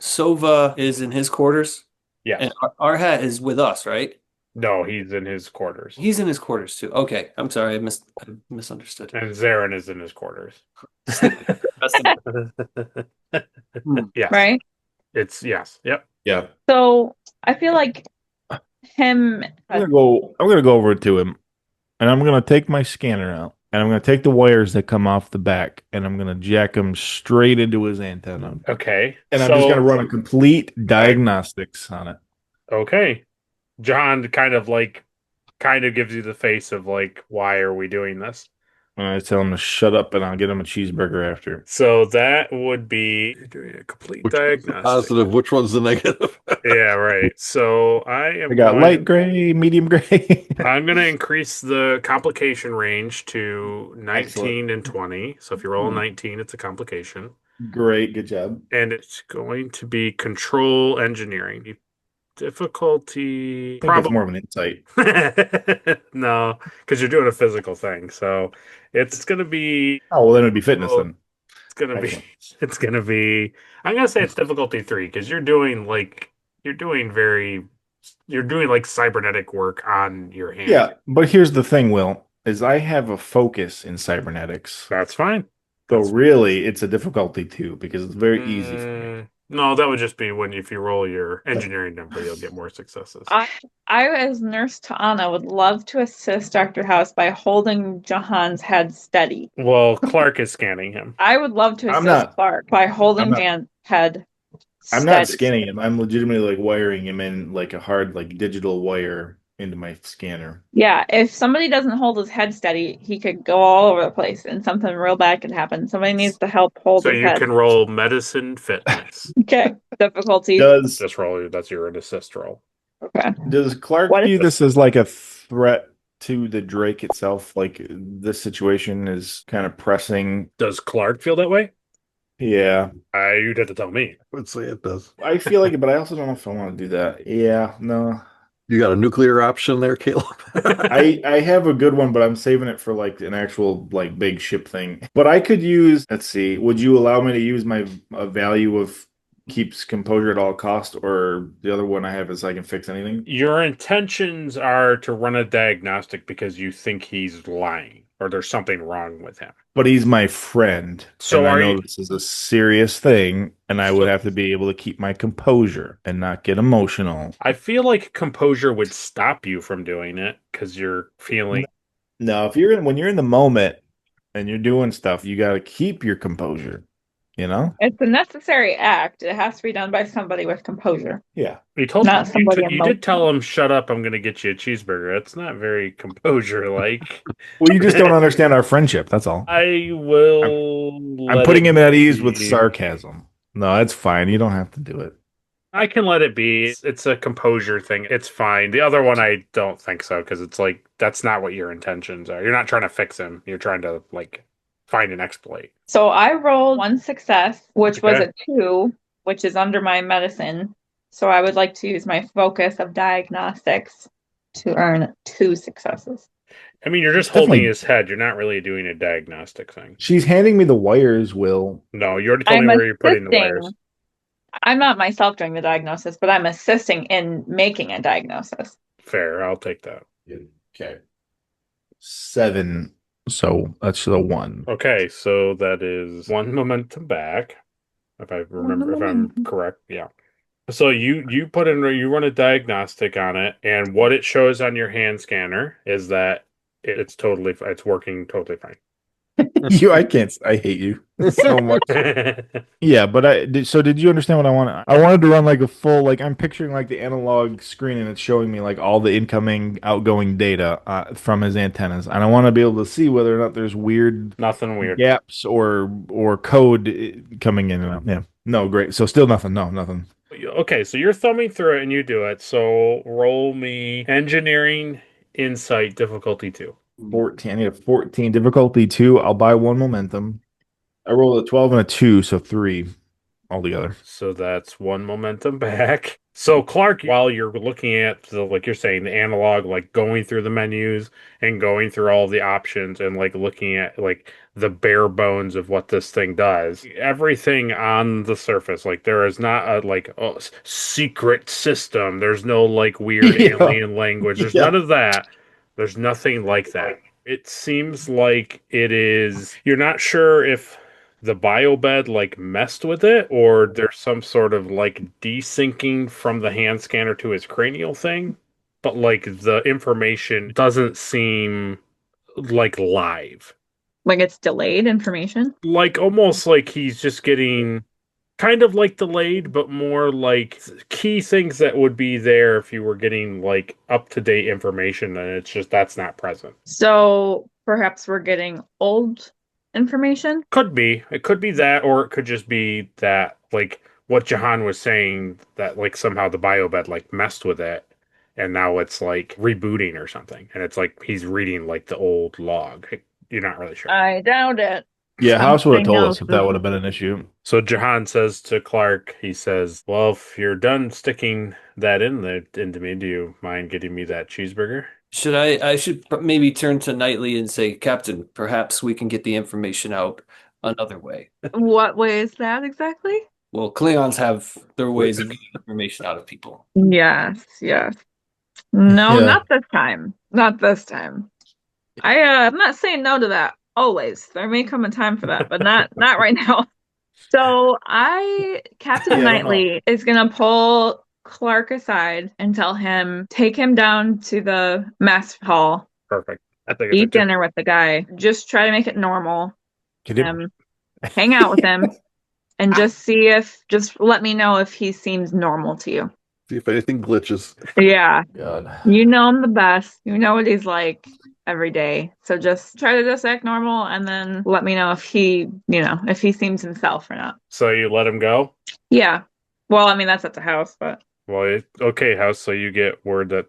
Sova is in his quarters? Yeah. And Arhat is with us, right? No, he's in his quarters. He's in his quarters too. Okay. I'm sorry. I misunderstood. And Zarin is in his quarters. Yes. Right? Yes. Yep. Yeah. So I feel like him. I'm gonna go over to him, and I'm gonna take my scanner out, and I'm gonna take the wires that come off the back, and I'm gonna jack them straight into his antenna. Okay. And I'm just gonna run a complete diagnostics on it. Okay. John kind of gives you the face of like, why are we doing this? And I tell him to shut up, and I'll get him a cheeseburger after. So that would be doing a complete Which one's the diagnostic. positive? Which one's the negative? Yeah, right. So I am I got going, light gray, medium gray. I'm going to increase the complication range to 19 Excellent. and 20. So if you roll a 19, it's a complication. Great, good job. And it's going to be control engineering. Difficulty. I think that's more of an insight. No, because you're doing a physical thing. So it's going to be. Oh, well, then it'd be fitness then. It's going to be. Excellent. It's going to be. I'm going to say it's difficulty 3 because you're doing like cybernetic work on your hand. Yeah, but here's the thing, Will, is I have a focus in cybernetics. That's fine. So really, it's a difficulty 2 because it's very easy for me. No, that would just be if you roll your engineering number, you'll get more successes. I, as Nurse Ta'ana, would love to assist Dr. House by holding Jahan's head steady. Well, Clark is scanning him. I would love to assist Clark by holding Jan's head steady. I'm not scanning him. I'm legitimately like wiring him in like a hard like digital wire into my scanner. Yeah, if somebody doesn't hold his head steady, he could go all over the place and something real bad could happen. Somebody needs to help hold his head. So you can roll medicine fitness. Okay, difficulty. Just roll. That's your assist roll. Okay. Does Clark view this as like a threat to the Drake itself? Like this situation is kind of pressing. Does Clark feel that way? Yeah. You'd have to tell me. I would say it does. I feel like it, but I also don't know if I want to do that. Yeah, no. You got a nuclear option there, Caleb? I have a good one, but I'm saving it for like an actual like big ship thing. But I could use, let's see, would you allow me to use my value of keeps composure at all cost, or the other one I have is I can fix anything? Your intentions are to run a diagnostic because you think he's lying or there's something wrong with him. But he's my friend. So I know this is a serious thing, and I would have to be able to keep my composure and not get emotional. I feel like composure would stop you from doing it because you're feeling. No, when you're in the moment and you're doing stuff, you got to keep your composure. You know, it's a necessary act. It has to be done by somebody with composure. Yeah, you told you did tell him, "Shut up! I'm going to get you a cheeseburger." It's not very composure like. Well, you just don't understand our friendship. That's all. I will. I'm putting him at ease with sarcasm. No, that's fine. You don't have to do it. I can let it be. It's a composure thing. It's fine. The other one, I don't think so because it's like that's not what your intentions are. You're not trying to fix him. You're trying to like find an exploit. So I rolled 1 success, which was a 2, which is under my medicine. So I would like to use my focus of diagnostics to earn 2 successes. I mean, you're just holding his head. You're not really doing a diagnostic thing. She's handing me the wires, Will. No, you already told me where you're putting the wires. I'm not myself doing the diagnosis, but I'm assisting in making a diagnosis. Fair. I'll take that. Okay. 7. So that's the 1. Okay, so that is 1 momentum back. If I remember, if I'm correct, yeah. So you run a diagnostic on it, and what it shows on your hand scanner is that it's working totally fine. I hate you so much. Yeah, but did you understand what I wanted? I wanted to run like a full, like I'm picturing like the analog screen and it's showing me like all the incoming, outgoing data from his antennas, and I want to be able to see whether or not there's nothing weird gaps or code coming in and out. Yeah, no, great. So still nothing. No, nothing. Okay, so you're thumbing through it and you do it. So roll me engineering insight difficulty 2. 14. I need a 14 difficulty 2. I'll buy 1 momentum. I rolled a 12 and a 2, so 3 altogether. So that's 1 momentum back. So Clark, while you're looking at like you're saying, the analog, like going through the menus and going through all the options and like looking at like the bare bones of what this thing does, everything on the surface, like there is not a secret system. There's no like weird alien language. There's none of that. There's nothing like that. It seems like it is. You're not sure if the biobed like messed with it or there's some sort of like desyncing from the hand scanner to his cranial thing, but like the information doesn't seem like live. Like it's delayed information? Like almost like he's just getting kind of like delayed, but more like key things that would be there if you were getting like up-to-date information, and it's just that's not present. So perhaps we're getting old information. Could be. It could be that, or it could just be that, like, what Jahan was saying, that, like, somehow the biobed, like, messed with it, and now it's, like, rebooting or something. And it's like he's reading, like, the old log. You're not really sure. I doubt it. Yeah, House would have Something told else us if that is- would have been an issue. So Jahan says to Clark, he says, well, if you're done sticking that into me, do you mind getting me that cheeseburger? I should maybe turn to Knightley and say, Captain, perhaps we can get the information out another way. What way is that exactly? Well, Klingons have their ways of getting information out of people. Yes. No, Yeah. not this time. Not this time. I'm not saying no to that. Always. There may come a time for that, but not right now. So Captain Yeah, I don't Knightley is gonna pull Clark aside and tell him, take him down to the mess hall, Perfect. I think eat dinner with the guy. Just try to make it normal. Can you- Hang out with him and just let me know if he seems normal to you. See if anything glitches. Yeah. God. You know him the best. You know what he's like every day. So just try to just act normal and then let me know if if he seems himself or not. So you let him go? Yeah. Well, I mean, that's at the house, but. Well, okay, House. So you get word that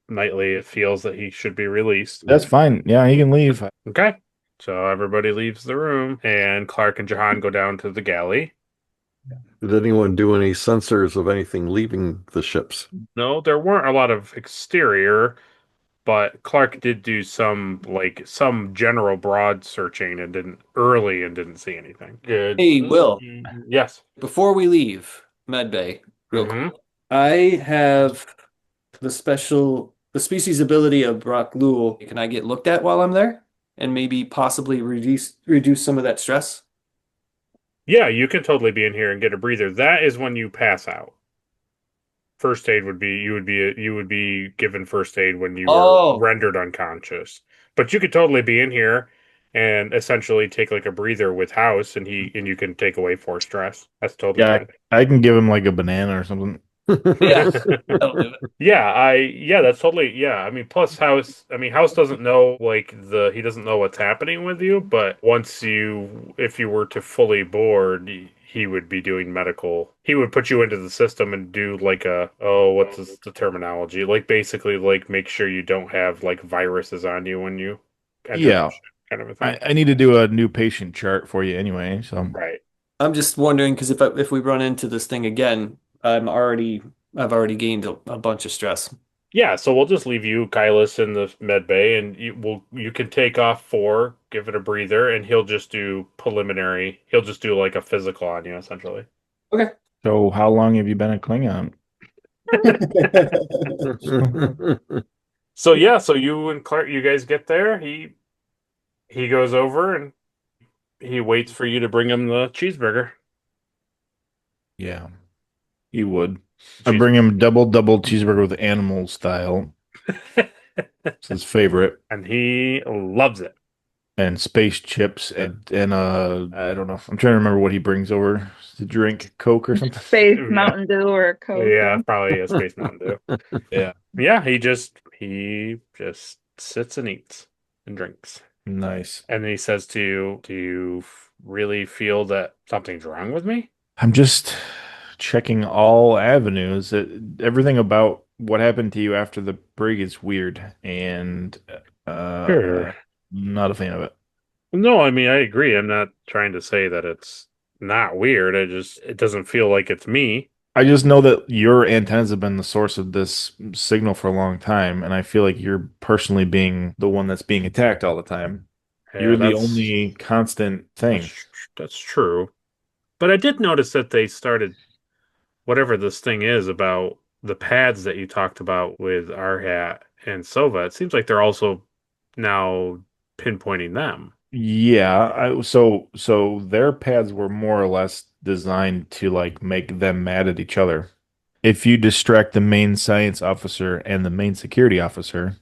Knightley feels that he should be released. That's fine. Yeah, he can leave. Okay. So everybody leaves the room, and Clark and Jahan go down to the galley. Did anyone do any sensors of anything leaving the ships? No, there weren't a lot of exterior, but Clark did do some general broad searching and didn't see anything. Good. Hey, Will, Yes. before we leave Medbay, real Mhm. quick, I have the species ability of Brock Lul. Can I get looked at while I'm there? And maybe possibly reduce some of that stress? Yeah, you can totally be in here and get a breather. That is when you pass out. First aid would be you would be given first aid when you were rendered unconscious. But you could totally be in here and essentially take like a breather with House, and you can take away 4 stress. That's totally Yeah, fine. I can give him like a banana or something. Yeah, that'll do it. That's totally, yeah. I mean, plus House doesn't know he doesn't know what's happening with you, but if you were to fully board, he would be doing medical. He would put you into the system and do what's the terminology? Like basically like make sure you don't have like viruses on you when you enter Yeah. the ship, kind of a thing. I need to do a new patient chart for you anyway. So Right. I'm just wondering because if we run into this thing again, I've already gained a bunch of stress. Yeah, so we'll just leave you, Kylus, in the med bay, and you can take off 4, give it a breather, and he'll just do preliminary. He'll just do like a physical on you, essentially. Okay. So how long have you been a Klingon? So yeah, so you and Clark, you guys get there. He goes over and he waits for you to bring him the cheeseburger. Yeah, he would. I bring him double cheeseburger with animal style. It's his favorite. And he loves it. And space chips and I don't know. I'm trying to remember what he brings over to drink, Coke or something. Space Mountain Dew or Coke. Yeah, probably a Space Mountain Dew. Yeah. Yeah, he just sits and eats and drinks. Nice. And then he says to you, "Do you really feel that something's wrong with me?" I'm just checking all avenues. Everything about what happened to you after the brig is weird, and Sure. not a fan of it. No, I mean, I agree. I'm not trying to say that it's not weird. It doesn't feel like it's me. I just know that your antennas have been the source of this signal for a long time, and I feel like you're personally being the one that's being attacked all the time. Yeah, You're the that's- only constant thing. That's true. But I did notice that they started whatever this thing is about the pads that you talked about with Arhat and Sova. It seems like they're also now pinpointing them. Yeah, so their pads were more or less designed to like make them mad at each other. If you distract the main science officer and the main security officer,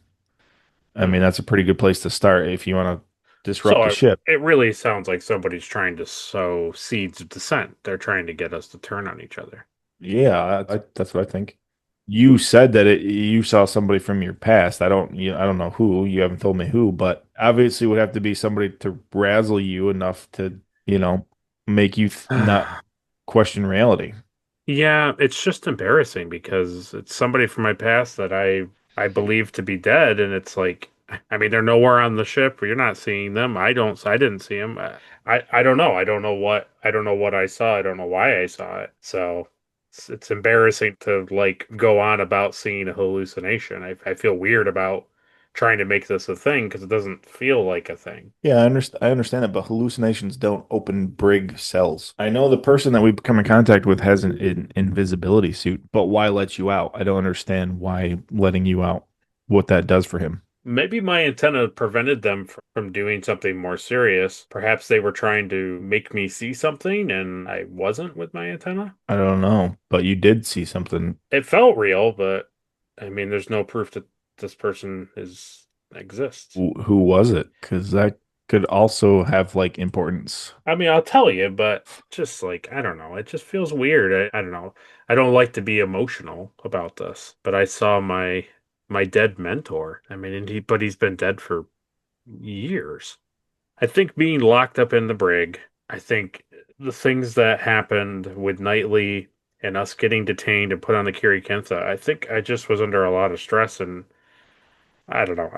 I mean that's a pretty good place to start if you want to disrupt the ship. It really sounds like somebody's trying to sow seeds of dissent. They're trying to get us to turn on each other. Yeah, that's what I think. you said that you saw somebody from your past. I don't know who. You haven't told me who, but obviously it would have to be somebody to razzle you enough to, make you not question reality. Yeah, it's just embarrassing because it's somebody from my past that I believe to be dead, and it's like, I mean, they're nowhere on the ship. You're not seeing them. I didn't see them. I don't know. I don't know what I saw. I don't know why I saw it. So it's embarrassing to like go on about seeing a hallucination. I feel weird about trying to make this a thing because it doesn't feel like a thing. Yeah, I understand it, but hallucinations don't open brig cells. I know the person that we come in contact with has an invisibility suit, but why let you out? I don't understand why letting you out, what that does for him. Maybe my antenna prevented them from doing something more serious. Perhaps they were trying to make me see something and I wasn't with my antenna. I don't know, but you did see something. It felt real, but I mean, there's no proof that this person exists. Who was it? Because that could also have like importance. I mean, I'll tell you, but just like, I don't know. It just feels weird. I don't know. I don't like to be emotional about this, but I saw my dead mentor. I mean, but he's been dead for years. I think being locked up in the brig, I think the things that happened with Knightley and us getting detained and put on the Kiri-kin-tha, I think I just was under a lot of stress and I don't know.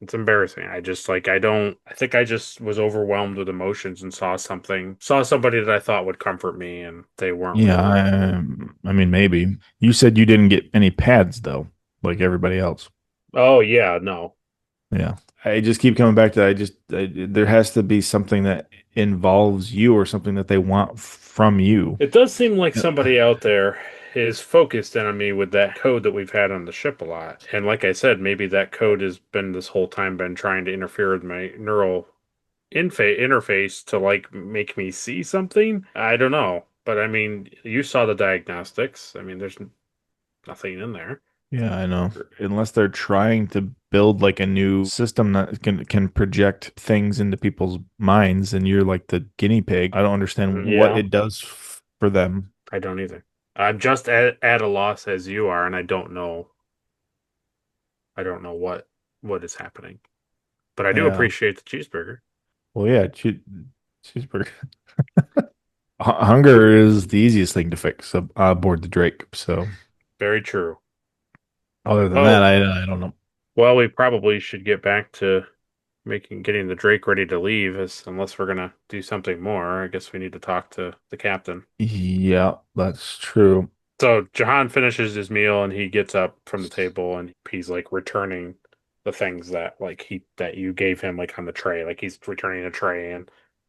It's embarrassing. I just like I think I just was overwhelmed with emotions and saw somebody that I thought would comfort me and they weren't Yeah, really. I mean, maybe. You said you didn't get any pads though, like everybody else. Oh yeah, no. Yeah. I just keep coming back to that. There has to be something that involves you or something that they want from you. It does seem like somebody out there is focused in on me with that code that we've had on the ship a lot. And like I said, maybe that code has been this whole time been trying to interfere with my neural interface to like make me see something. I don't know. But I mean, you saw the diagnostics. I mean, there's nothing in there. Yeah, I know. Unless they're trying to build like a new system that can project things into people's minds, and you're like the guinea pig. I don't understand what Yeah, it does for them. I don't either. I'm just at a loss as you are, and I don't know. I don't know what is happening. But I do Yeah. appreciate the cheeseburger. Well, yeah, cheeseburger. Hunger is the easiest thing to fix aboard the Drake. So, Very true. other than that, Oh, I don't know. well, we probably should get back to getting the Drake ready to leave, unless we're gonna do something more. I guess we need to talk to the captain. Yeah, that's true. So Jahan finishes his meal and he gets up from the table and he's like returning the things that like that you gave him like on the tray. Like he's returning a tray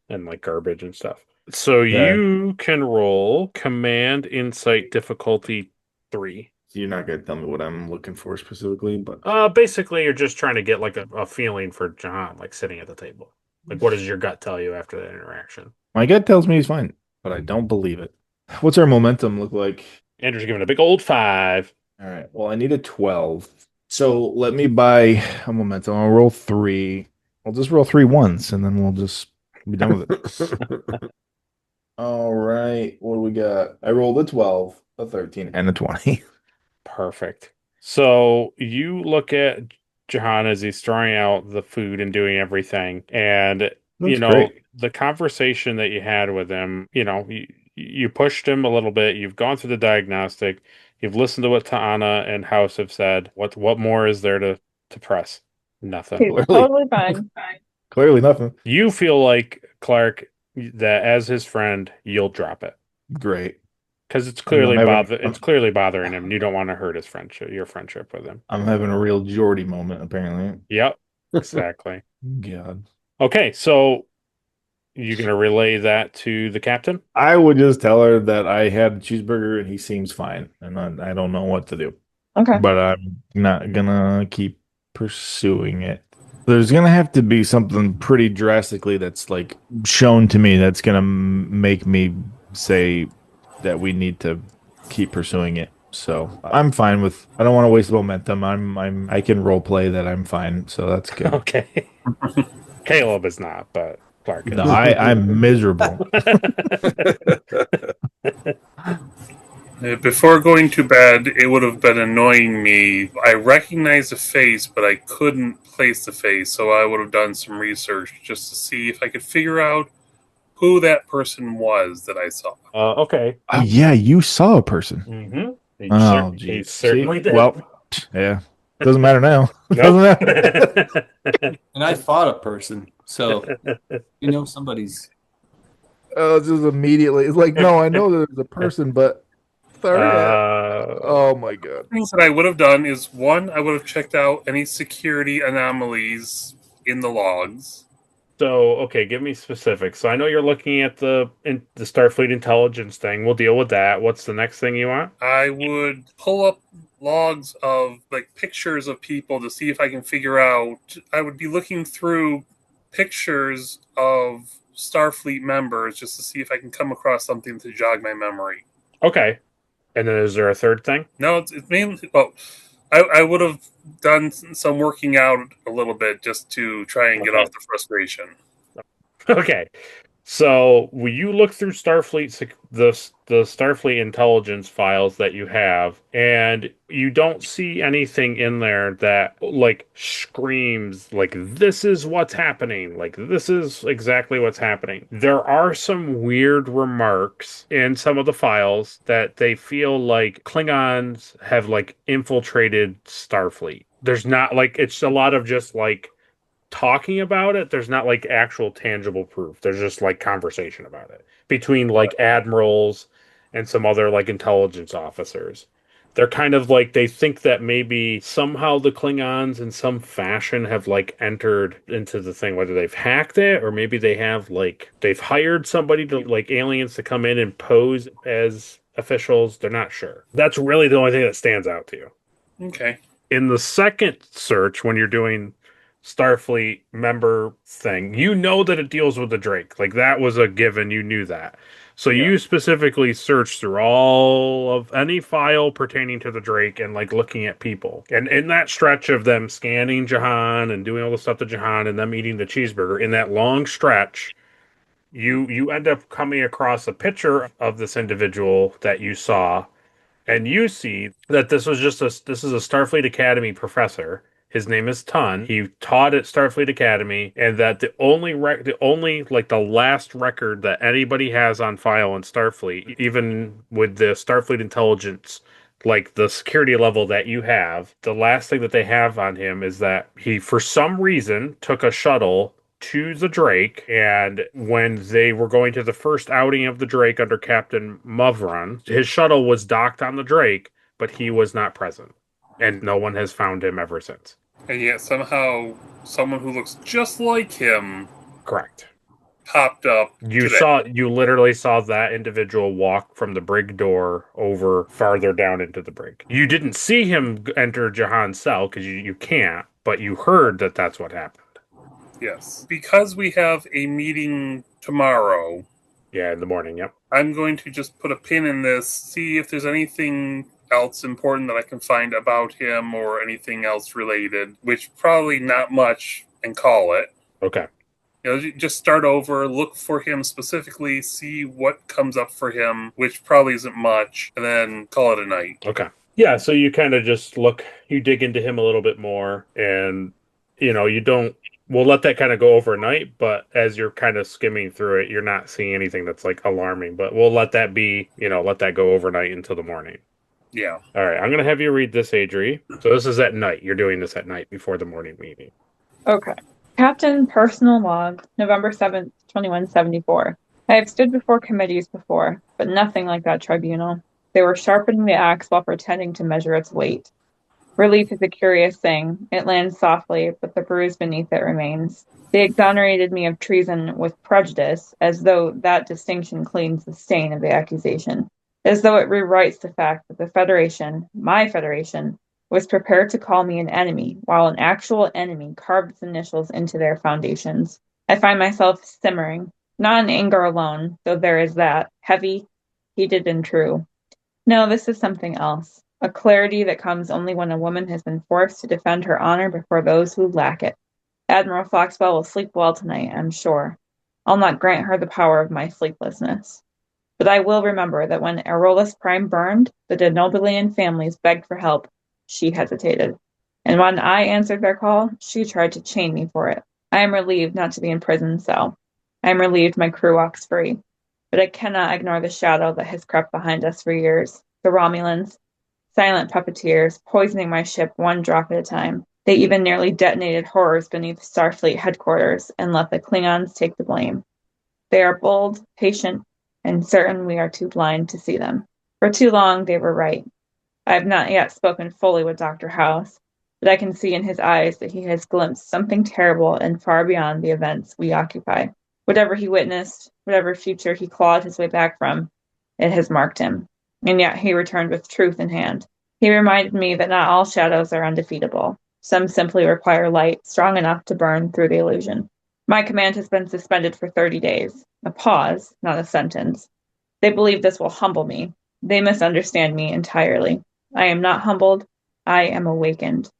and like garbage and stuff. So Yeah. you can roll Command Insight difficulty 3. You're not gonna tell me what I'm looking for specifically, but Basically you're just trying to get like a feeling for Jahan, like sitting at the table. Like what does your gut tell you after that interaction? my gut tells me he's fine, but I don't believe it. What's our momentum look like? Andrew's giving a big old 5. All right. Well, I need a 12. So let me buy a momentum. I'll roll 3. I'll just roll 3 once and then we'll just be done with it. All right. What do we got? I rolled a 12, a 13, and a 20. Perfect. So you look at Jahan as he's throwing out the food and doing everything, and That's great. the conversation that you had with him. You pushed him a little bit. You've gone through the diagnostic. You've listened to what Ta'ana and House have said. What more is there to press? Nothing. He's totally fine. Clearly nothing. You feel like Clark that as his friend, you'll drop it. Great. Because it's I'm clearly bothering him, and you don't want to hurt your friendship with him. having a real Geordie moment, apparently. Yep, exactly. God. Okay, so you gonna relay that to the captain? I would just tell her that I had a cheeseburger and he seems fine, and I don't know what to do. Okay. But I'm not gonna keep pursuing it. There's gonna have to be something pretty drastically that's like shown to me that's gonna make me say that we need to keep pursuing it. So I'm fine with. I don't want to waste momentum. I can role play that I'm fine. So that's good. Okay. Caleb is not, but Clark is. No, I'm miserable. Yeah, Before going to bed, it would have been annoying me. I recognized the face, but I couldn't place the face, so I would have done some research just to see if I could figure out who that person was that I saw. Okay. Oh yeah, you saw a person. Mm-hmm. Oh, He geez. certainly did. Well, yeah. Doesn't matter now. Nope. Doesn't matter. And I fought a person, so somebody's. Just immediately. It's like, no, I know there's a person, but sorry. Oh my god. Things that I would have done is one, I would have checked out any security anomalies in the logs. So, okay, give me specifics. So I know you're looking at the Starfleet intelligence thing. We'll deal with that. What's the next thing you want? I would pull up logs of pictures of people to see if I can figure out. I would be looking through pictures of Starfleet members just to see if I can come across something to jog my memory. Okay. And then is there a third thing? No, it's mainly. Well, I would have done some working out a little bit just to try and get off the frustration. Okay. So when you look through the Starfleet intelligence files that you have, and you don't see anything in there that screams this is what's happening, this is exactly what's happening. There are some weird remarks in some of the files that they feel like Klingons have infiltrated Starfleet. There's not it's a lot of just talking about it. There's not actual tangible proof. There's just conversation about it between admirals and some other intelligence officers. They're kind of they think that maybe somehow the Klingons in some fashion have entered into the thing, whether they've hacked it or maybe they have they've hired somebody to aliens to come in and pose as officials. They're not sure. That's really the only thing that stands out to you. Okay. In the second search, when you're doing Starfleet member thing, you know that it deals with the Drake. That was a given. You knew that. So you specifically searched through all of any file pertaining to the Drake and looking at people. And in that stretch of them scanning Jahan and doing all the stuff to Jahan and them eating the cheeseburger, in that long stretch, you end up coming across a picture of this individual that you saw, and you see that this is a Starfleet Academy professor. His name is Tun. He taught at Starfleet Academy, and that the last record that anybody has on file in Starfleet, even with the Starfleet intelligence, the security level that you have, the last thing that they have on him is that he, for some reason, took a shuttle to the Drake, and when they were going to the first outing of the Drake under Captain Muvran, his shuttle was docked on the Drake, but he was not present. And no one has found him ever since. And yet somehow someone who looks just like him, correct, popped up. You literally saw that individual walk from the brig door over farther down into the brig. You didn't see him enter Jahan's cell because you can't, but you heard that that's what happened. Yes. Because we have a meeting tomorrow. Yeah, in the morning, yep. I'm going to just put a pin in this, see if there's anything else important that I can find about him or anything else related, which probably not much, and call it. Okay. Just start over, look for him specifically, see what comes up for him, which probably isn't much, and then call it a night. Okay. Yeah, so you kind of just you dig into him a little bit more, and, we'll let that kind of go overnight, but as you're kind of skimming through it, you're not seeing anything that's alarming, but we'll let that be, let that go overnight until the morning. Yeah. All right, I'm going to have you read this, Adri. So this is at night. You're doing this at night before the morning meeting. Okay. Captain Personal Log, November 7th, 2174. I have stood before committees before, but nothing like that tribunal. They were sharpening the axe while pretending to measure its weight. Relief is a curious thing. It lands softly, but the bruise beneath it remains. They exonerated me of treason with prejudice, as though that distinction cleans the stain of the accusation. As though it rewrites the fact that the Federation, my Federation, was prepared to call me an enemy, while an actual enemy carved its initials into their foundations. I find myself simmering, not in anger alone, though there is that, heavy, heated, and true. No, this is something else, a clarity that comes only when a woman has been forced to defend her honor before those who lack it. Admiral Foxwell will sleep well tonight, I'm sure. I'll not grant her the power of my sleeplessness. But I will remember that when Aerolas Prime burned, the Denobulian families begged for help. She hesitated. And when I answered their call, she tried to chain me for it. I am relieved not to be in prison cell. I am relieved my crew walks free. But I cannot ignore the shadow that has crept behind us for years. The Romulans, silent puppeteers, poisoning my ship one drop at a time. They even nearly detonated horrors beneath Starfleet headquarters and let the Klingons take the blame. They are bold, patient, and certain we are too blind to see them. For too long, they were right. I have not yet spoken fully with Dr. House, but I can see in his eyes that he has glimpsed something terrible and far beyond the events we occupy. Whatever he witnessed, whatever future he clawed his way back from, it has marked him. And yet he returned with truth in hand. He reminded me that not all shadows are undefeatable. Some simply require light strong enough to burn through the illusion. My command has been suspended for 30 days. A pause, not a sentence. They believe this will humble me. They misunderstand me entirely. I am not humbled. I am awakened.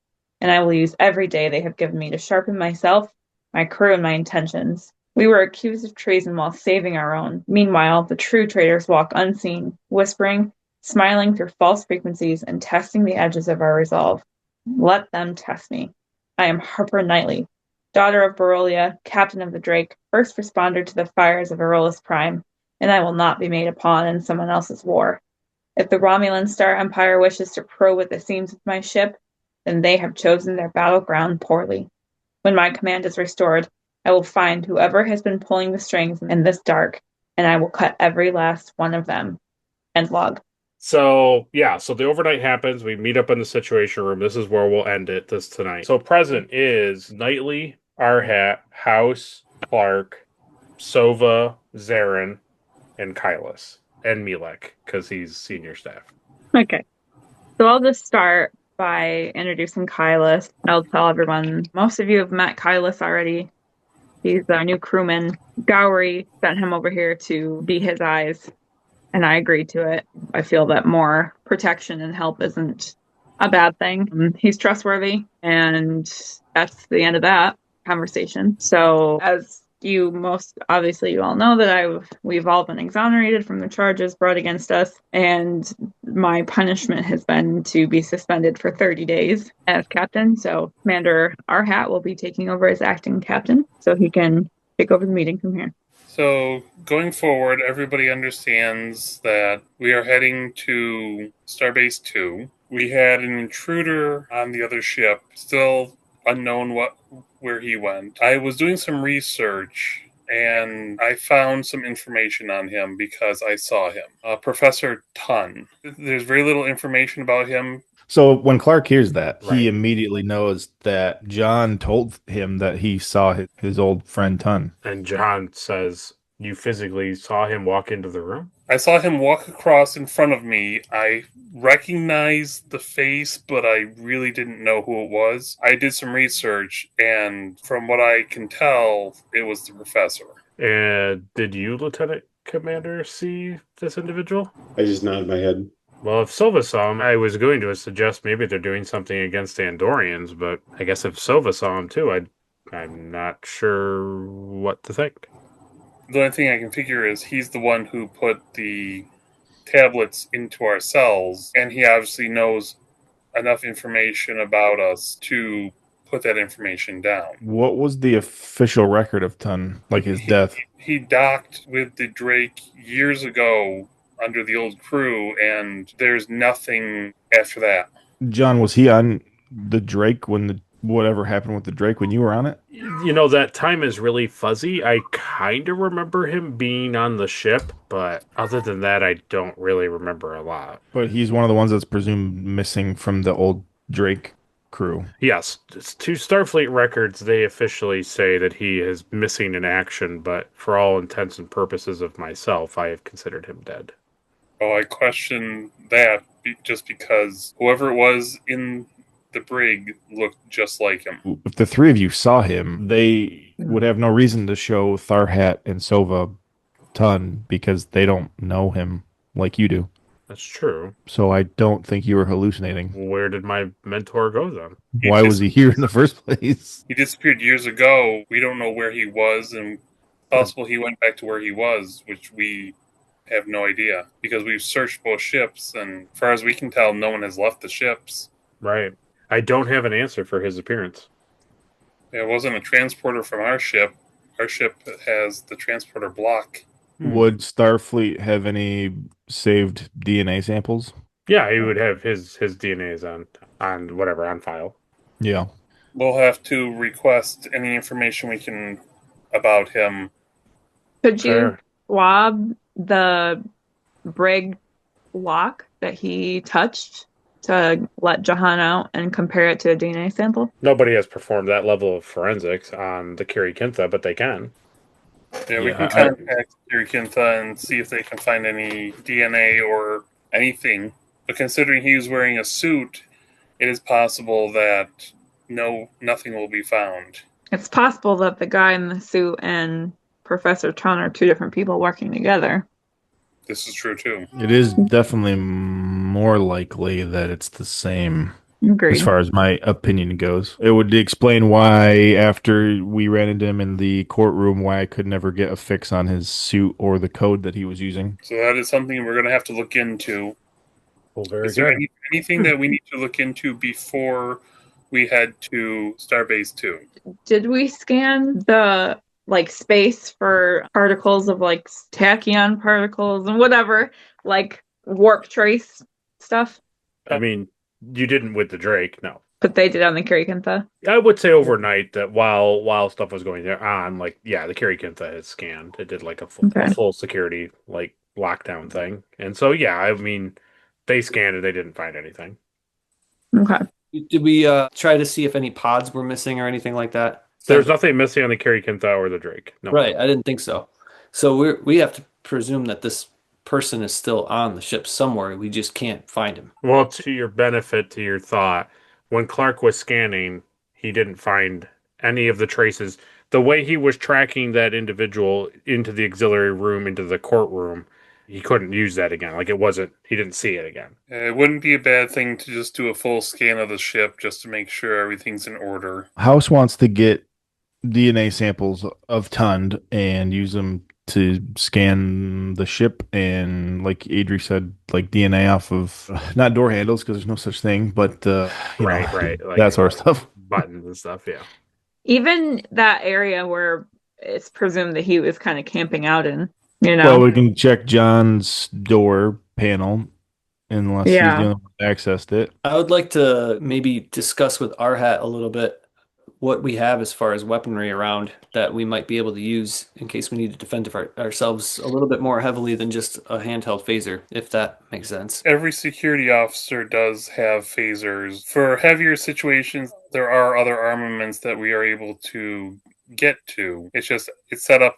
And I will use every day they have given me to sharpen myself, my crew, and my intentions. We were accused of treason while saving our own. Meanwhile, the true traitors walk unseen, whispering, smiling through false frequencies, and testing the edges of our resolve. Let them test me. I am Harper Knightley, daughter of Barolia, captain of the Drake, first responder to the fires of Aerolas Prime, and I will not be made a pawn in someone else's war. If the Romulan Star Empire wishes to probe at the seams of my ship, then they have chosen their battleground poorly. When my command is restored, I will find whoever has been pulling the strings in this dark, and I will cut every last one of them. End log. So the overnight happens. We meet up in the Situation Room. This is where we'll end it tonight. So present is Knightley, Arhat, House, Clark, Sova, Zarin, and Kylus, and Milek, because he's senior staff. Okay. So I'll just start by introducing Kylus. I'll tell everyone, most of you have met Kylus already. He's our new crewman. Gowrie sent him over here to be his eyes, and I agreed to it. I feel that more protection and help isn't a bad thing. He's trustworthy, and that's the end of that conversation. So as you all know that we've all been exonerated from the charges brought against us, and my punishment has been to be suspended for 30 days as captain. So Commander Arhat will be taking over as acting captain, so he can take over the meeting from here. So, going forward, everybody understands that we are heading to Starbase 2. We had an intruder on the other ship, still unknown where he went. I was doing some research, and I found some information on him because I saw him. Professor Tun. There's very little information about him. So when Clark hears that, Right. he immediately knows that John told him that he saw his old friend Tun. And John says, you physically saw him walk into the room? I saw him walk across in front of me. I recognized the face, but I really didn't know who it was. I did some research, and from what I can tell, it was the professor. And did you, Lieutenant Commander, see this individual? I just nodded my head. Well, if Sova saw him, I was going to suggest maybe they're doing something against Andorians, but I guess if Sova saw him too, I'm not sure what to think. The only thing I can figure is he's the one who put the tablets into our cells, and he obviously knows enough information about us to put that information down. What was the official record of Tun, like his death? He docked with the Drake years ago under the old crew, and there's nothing after that. John, was he on the Drake when whatever happened with the Drake when you were on it? You know, that time is really fuzzy. I kind of remember him being on the ship, but other than that, I don't really remember a lot. But he's one of the ones that's presumed missing from the old Drake crew. Yes, to Starfleet records, they officially say that he is missing in action, but for all intents and purposes of myself, I have considered him dead. Oh, I question that just because whoever it was in the brig looked just like him. If the three of you saw him, they would have no reason to show Tharhat and Sova Tun because they don't know him like you do. That's true. So I don't think you were hallucinating. Where did my mentor go then? Why was he here in the first place? He disappeared years ago. We don't know where he was, and possible he went back to where he was, which we have no idea because we've searched both ships, and as far as we can tell, no one has left the ships. Right. I don't have an answer for his appearance. It wasn't a transporter from our ship. Our ship has the transporter block. Would Starfleet have any saved DNA samples? Yeah, he would have his DNAs on whatever on file. Yeah. We'll have to request any information we can about him. Could you Fair. swab the brig lock that he touched to let Jahan out and compare it to a DNA sample? Nobody has performed that level of forensics on the Kiri-kin-tha, but they can. Yeah, we Yeah, can contact Kiri-kin-tha and see if they can find any DNA or anything. But considering he was wearing a suit, it is possible that nothing will be found. It's possible that the guy in the suit and Professor Tron are two different people working together. This is true too. It is definitely more likely that it's the same. Agreed. As far as my opinion goes, it would explain why, after we ran into him in the courtroom, why I could never get a fix on his suit or the code that he was using. So that is something we're going to have to look into. Well, very Is there good. anything that we need to look into before we head to Starbase 2? Did we scan the space for particles of tachyon particles and whatever, warp trace stuff? I mean, you didn't with the Drake, no. But they did on the Kiri-kin-tha. I would say overnight that while stuff was going on, the Kiri-kin-tha is scanned. It did a full security lockdown thing, and so I mean, they scanned it. They didn't find anything. Okay. Did we try to see if any pods were missing or anything like that? There's nothing missing on the Kiri-kin-tha or the Drake. No. Right, I didn't think so. So we have to presume that this person is still on the ship somewhere. We just can't find him. Well, to your benefit, to your thought, when Clark was scanning, he didn't find any of the traces. The way he was tracking that individual into the auxiliary room, into the courtroom, he couldn't use that again. He didn't see it again. It wouldn't be a bad thing to just do a full scan of the ship just to make sure everything's in order. House wants to get DNA samples of Tund and use them to scan the ship and, like Adri said, DNA off of not door handles because there's no such thing, but right, that sort of stuff, buttons and stuff. Yeah, even that area where it's presumed that he was kind of camping out in. Well, we can check John's door panel unless he's the only one that accessed it. I would like to maybe discuss with Arhat a little bit what we have as far as weaponry around that we might be able to use in case we need to defend ourselves a little bit more heavily than just a handheld phaser, if that makes sense. Every security officer does have phasers. For heavier situations, there are other armaments that we are able to get to. It's set up.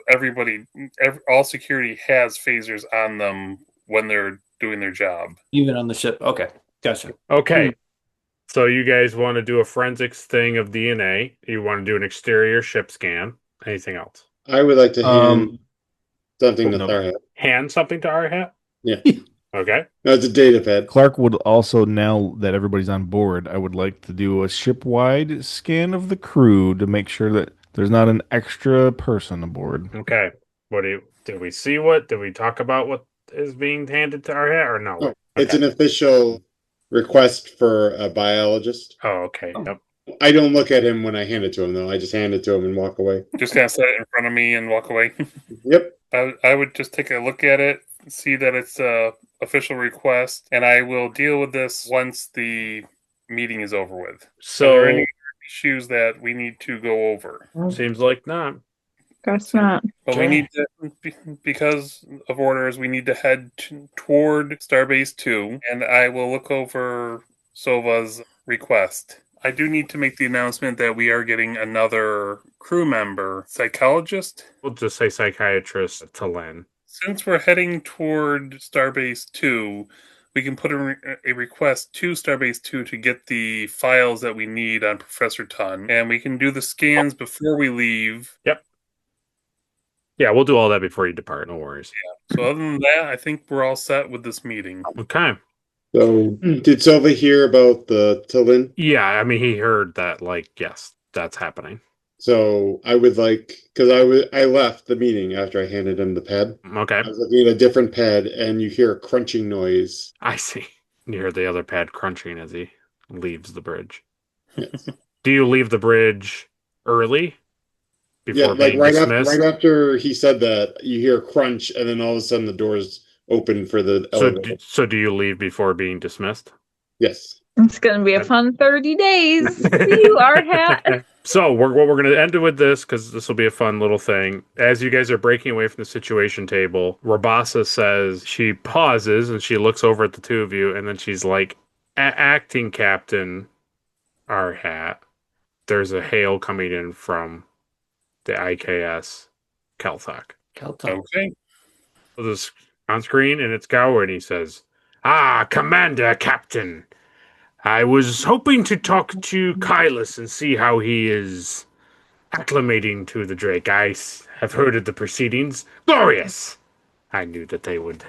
All security has phasers on them when they're doing their job. Even on the ship. Okay, gotcha. Okay. So you guys want to do a forensics thing of DNA? You want to do an exterior ship scan? Anything else? I would like to hand something to Arhat. Hand something to Arhat? Yeah. Okay. That's a data pad. Clark would also, now that everybody's on board, I would like to do a ship-wide scan of the crew to make sure that there's not an extra person aboard. Okay. Did we see did we talk about what is being handed to Arhat or no? Oh, it's an official request for a biologist. Oh, okay. Yep. I don't look at him when I hand it to him, though. I just hand it to him and walk away. Just kind of set it in front of me and walk away. Yep. I would just take a look at it, see that it's a official request, and I will deal with this once the meeting is over with. So, are there any issues that we need to go over? Seems like not. Guess not. But we need to, because of orders, we need to head toward Starbase 2, and I will look over Sova's request. I do need to make the announcement that we are getting another crew member, psychologist. We'll just say psychiatrist to Len. Since we're heading toward Starbase 2, we can put a request to Starbase 2 to get the files that we need on Professor Tun, and we can do the scans before we leave. Yep. Yeah, we'll do all that before you depart. No worries. Yeah. So other than that, I think we're all set with this meeting. Okay. So, did Sova hear about the Tallinn? Yeah, I mean, he heard that, yes, that's happening. So I would because I left the meeting after I handed him the pad. Okay. I was looking at a different pad, and you hear a crunching noise. I see. You hear the other pad crunching as he leaves the bridge. Yes. Do you leave the bridge early Yeah, before like being dismissed? right after he said that, you hear a crunch, and then all of a sudden the doors open for the elevator. So do you leave before being dismissed? Yes. It's gonna be a fun 30 days. See you, our hat. So what we're going to end it with this, because this will be a fun little thing. As you guys are breaking away from the situation table, Rabasa says, she pauses and she looks over at the two of you, and then she's like, acting captain, our hat, there's a hail coming in from the IKS Qel'thoq. Okay. This on screen, and it's Gower, and he says, "Ah, Commander Captain, I was hoping to talk to Kylus and see how he is acclimating to the Drake. I have heard of the proceedings. Glorious! I knew that they would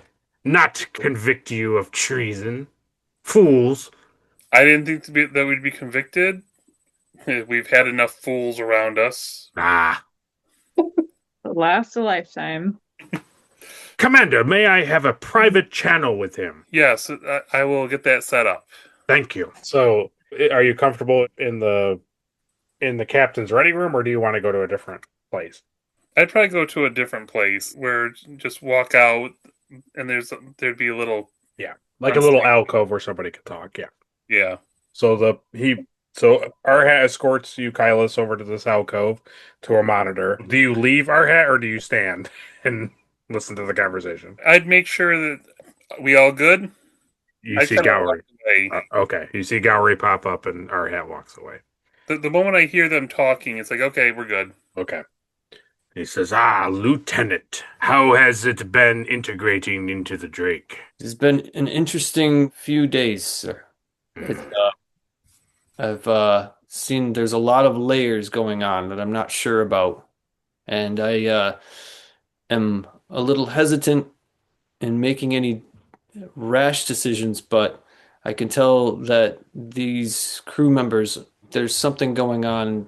not convict you of treason. Fools." I didn't think that we'd be convicted. We've had enough fools around us. Ah. Last a lifetime. Commander, may I have a private channel with him? Yes, I will get that set up. Thank you. So, are you comfortable in the captain's ready room, or do you want to go to a different place? I'd probably go to a different place where just walk out and there'd be a little like a little alcove where somebody could talk. Yeah. Yeah. So Arhat escorts you, Kylus, over to this alcove to a monitor. Do you leave Arhat or do you stand and listen to the conversation? I'd make sure that we all good. You see Gowry. Okay. You see Gowry pop up and Arhat walks away. The moment I hear them talking, it's like, okay, we're good. Okay. He says, Lieutenant, how has it been integrating into the Drake? It's been an interesting few days, sir. I've seen there's a lot of layers going on that I'm not sure about. And I am a little hesitant in making any rash decisions, but I can tell that these crew members, there's something going on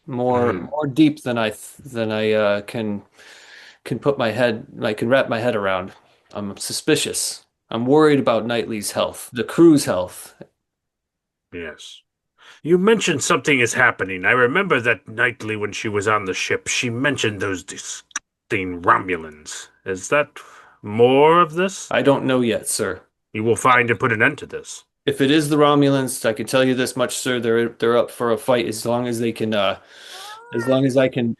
more deep than I can put my head, I can wrap my head around. I'm suspicious. I'm worried about Knightley's health, the crew's health. Yes. You mentioned something is happening. I remember that Knightley, when she was on the ship, she mentioned those disgusting Romulans. Is that more of this? I don't know yet, sir. You will find and put an end to this. If it is the Romulans, I can tell you this much, sir. They're up for a fight as long as they can, as long as I can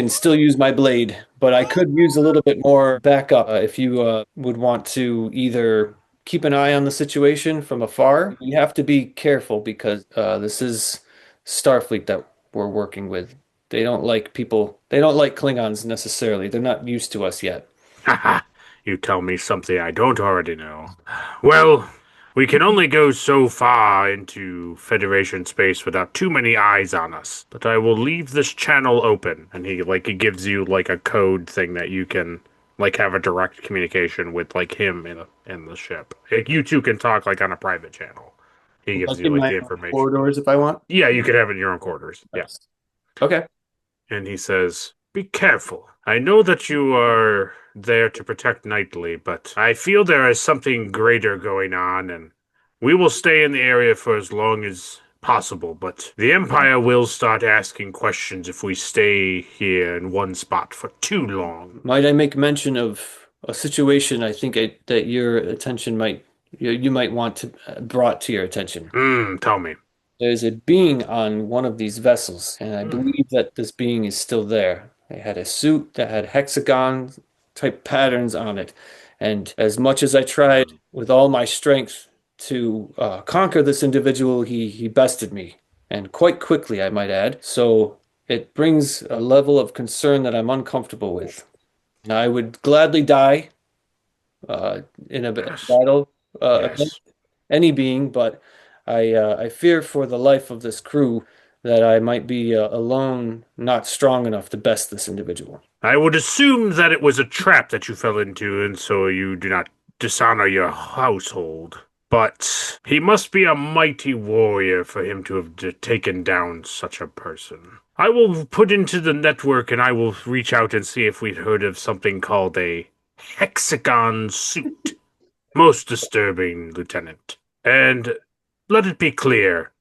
still use my blade. But I could use a little bit more backup if you would want to either keep an eye on the situation from afar. You have to be careful because this is Starfleet that we're working with. They don't like people. They don't like Klingons necessarily. They're not used to us yet. Haha, you tell me something I don't already know. Well, we can only go so far into Federation space without too many eyes on us. But I will leave this channel open. And he gives you a code thing that you can have a direct communication with him in the ship. You two can talk on a private channel. He gives you the information. Corridors if I want. Yeah, you could have it in your own quarters. Yes. Okay. And he says, "Be careful. I know that you are there to protect Knightley, but I feel there is something greater going on, and we will stay in the area for as long as possible, but the Empire will start asking questions if we stay here in one spot for too long." Might I make mention of a situation I think that your attention you might want to brought to your attention? Tell me. There's a being on one of these vessels, and I believe that this being is still there. They had a suit that had hexagon type patterns on it, and as much as I tried with all my strength to conquer this individual, he bested me, and quite quickly, I might add. So it brings a level of concern that I'm uncomfortable with. I would gladly die in a battle against any being, but I fear for the life of this crew that I might be alone, not strong enough to best this individual. I would assume that it was a trap that you fell into, and so you do not dishonor your household. But he must be a mighty warrior for him to have taken down such a person. I will put into the network and I will reach out and see if we've heard of something called a hexagon suit. Most disturbing, Lieutenant. And let it be clear,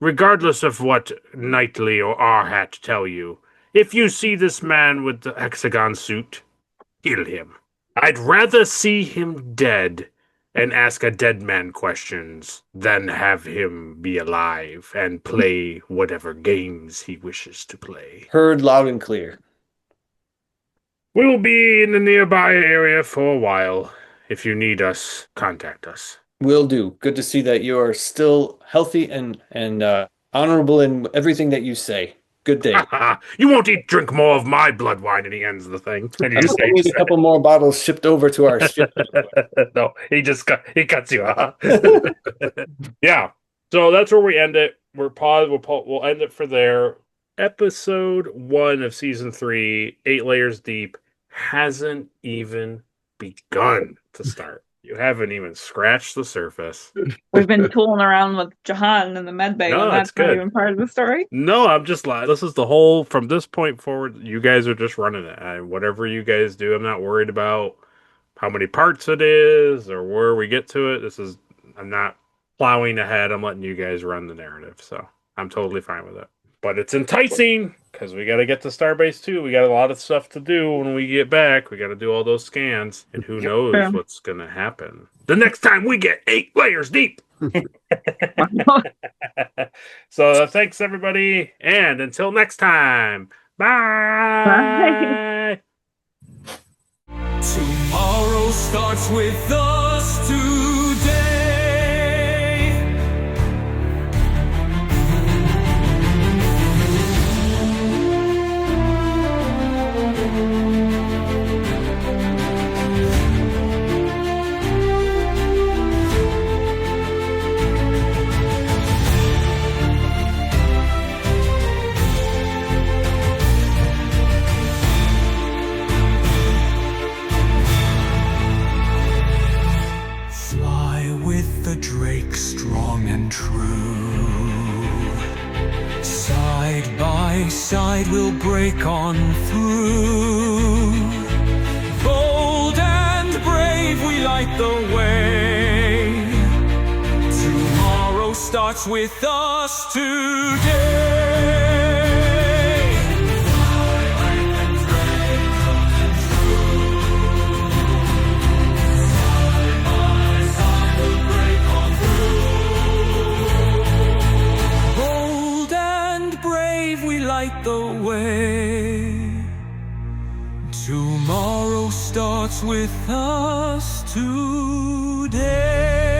regardless of what Knightley or Arhat tell you, if you see this man with the hexagon suit, kill him. I'd rather see him dead and ask a dead man questions than have him be alive and play whatever games he wishes to play. Heard loud and clear. We will be in the nearby area for a while. If you need us, contact us. Will do. Good to see that you are still healthy and honorable in everything that you say. Good day. You won't drink more of my blood wine, and he ends the thing. And You need a couple more bottles shipped over to our ship. No, he cuts you off. Yeah. So that's where we end it. We'll end it for there. Episode 1 of season 3, 8 Layers Deep, hasn't even begun to start. You haven't even scratched the surface. We've been tooling around with Jahan in the med bay, No, and that's it's good. not even part of the story. No, I'm just like, this is the whole, from this point forward, you guys are just running it. Whatever you guys do, I'm not worried about how many parts it is or where we get to it. I'm not plowing ahead. I'm letting you guys run the narrative. So I'm totally fine with it. But it's enticing because we got to get to Starbase 2. We got a lot of stuff to do when we get back. We got to do all those scans, and who knows what's going to happen the next time we get 8 layers deep. So thanks, everybody. And until next time, bye. Tomorrow starts with us today. Drake strong and true, side by side we'll break on through. Bold and brave we light the way. Tomorrow starts with us today. Light the way. Tomorrow starts with us today.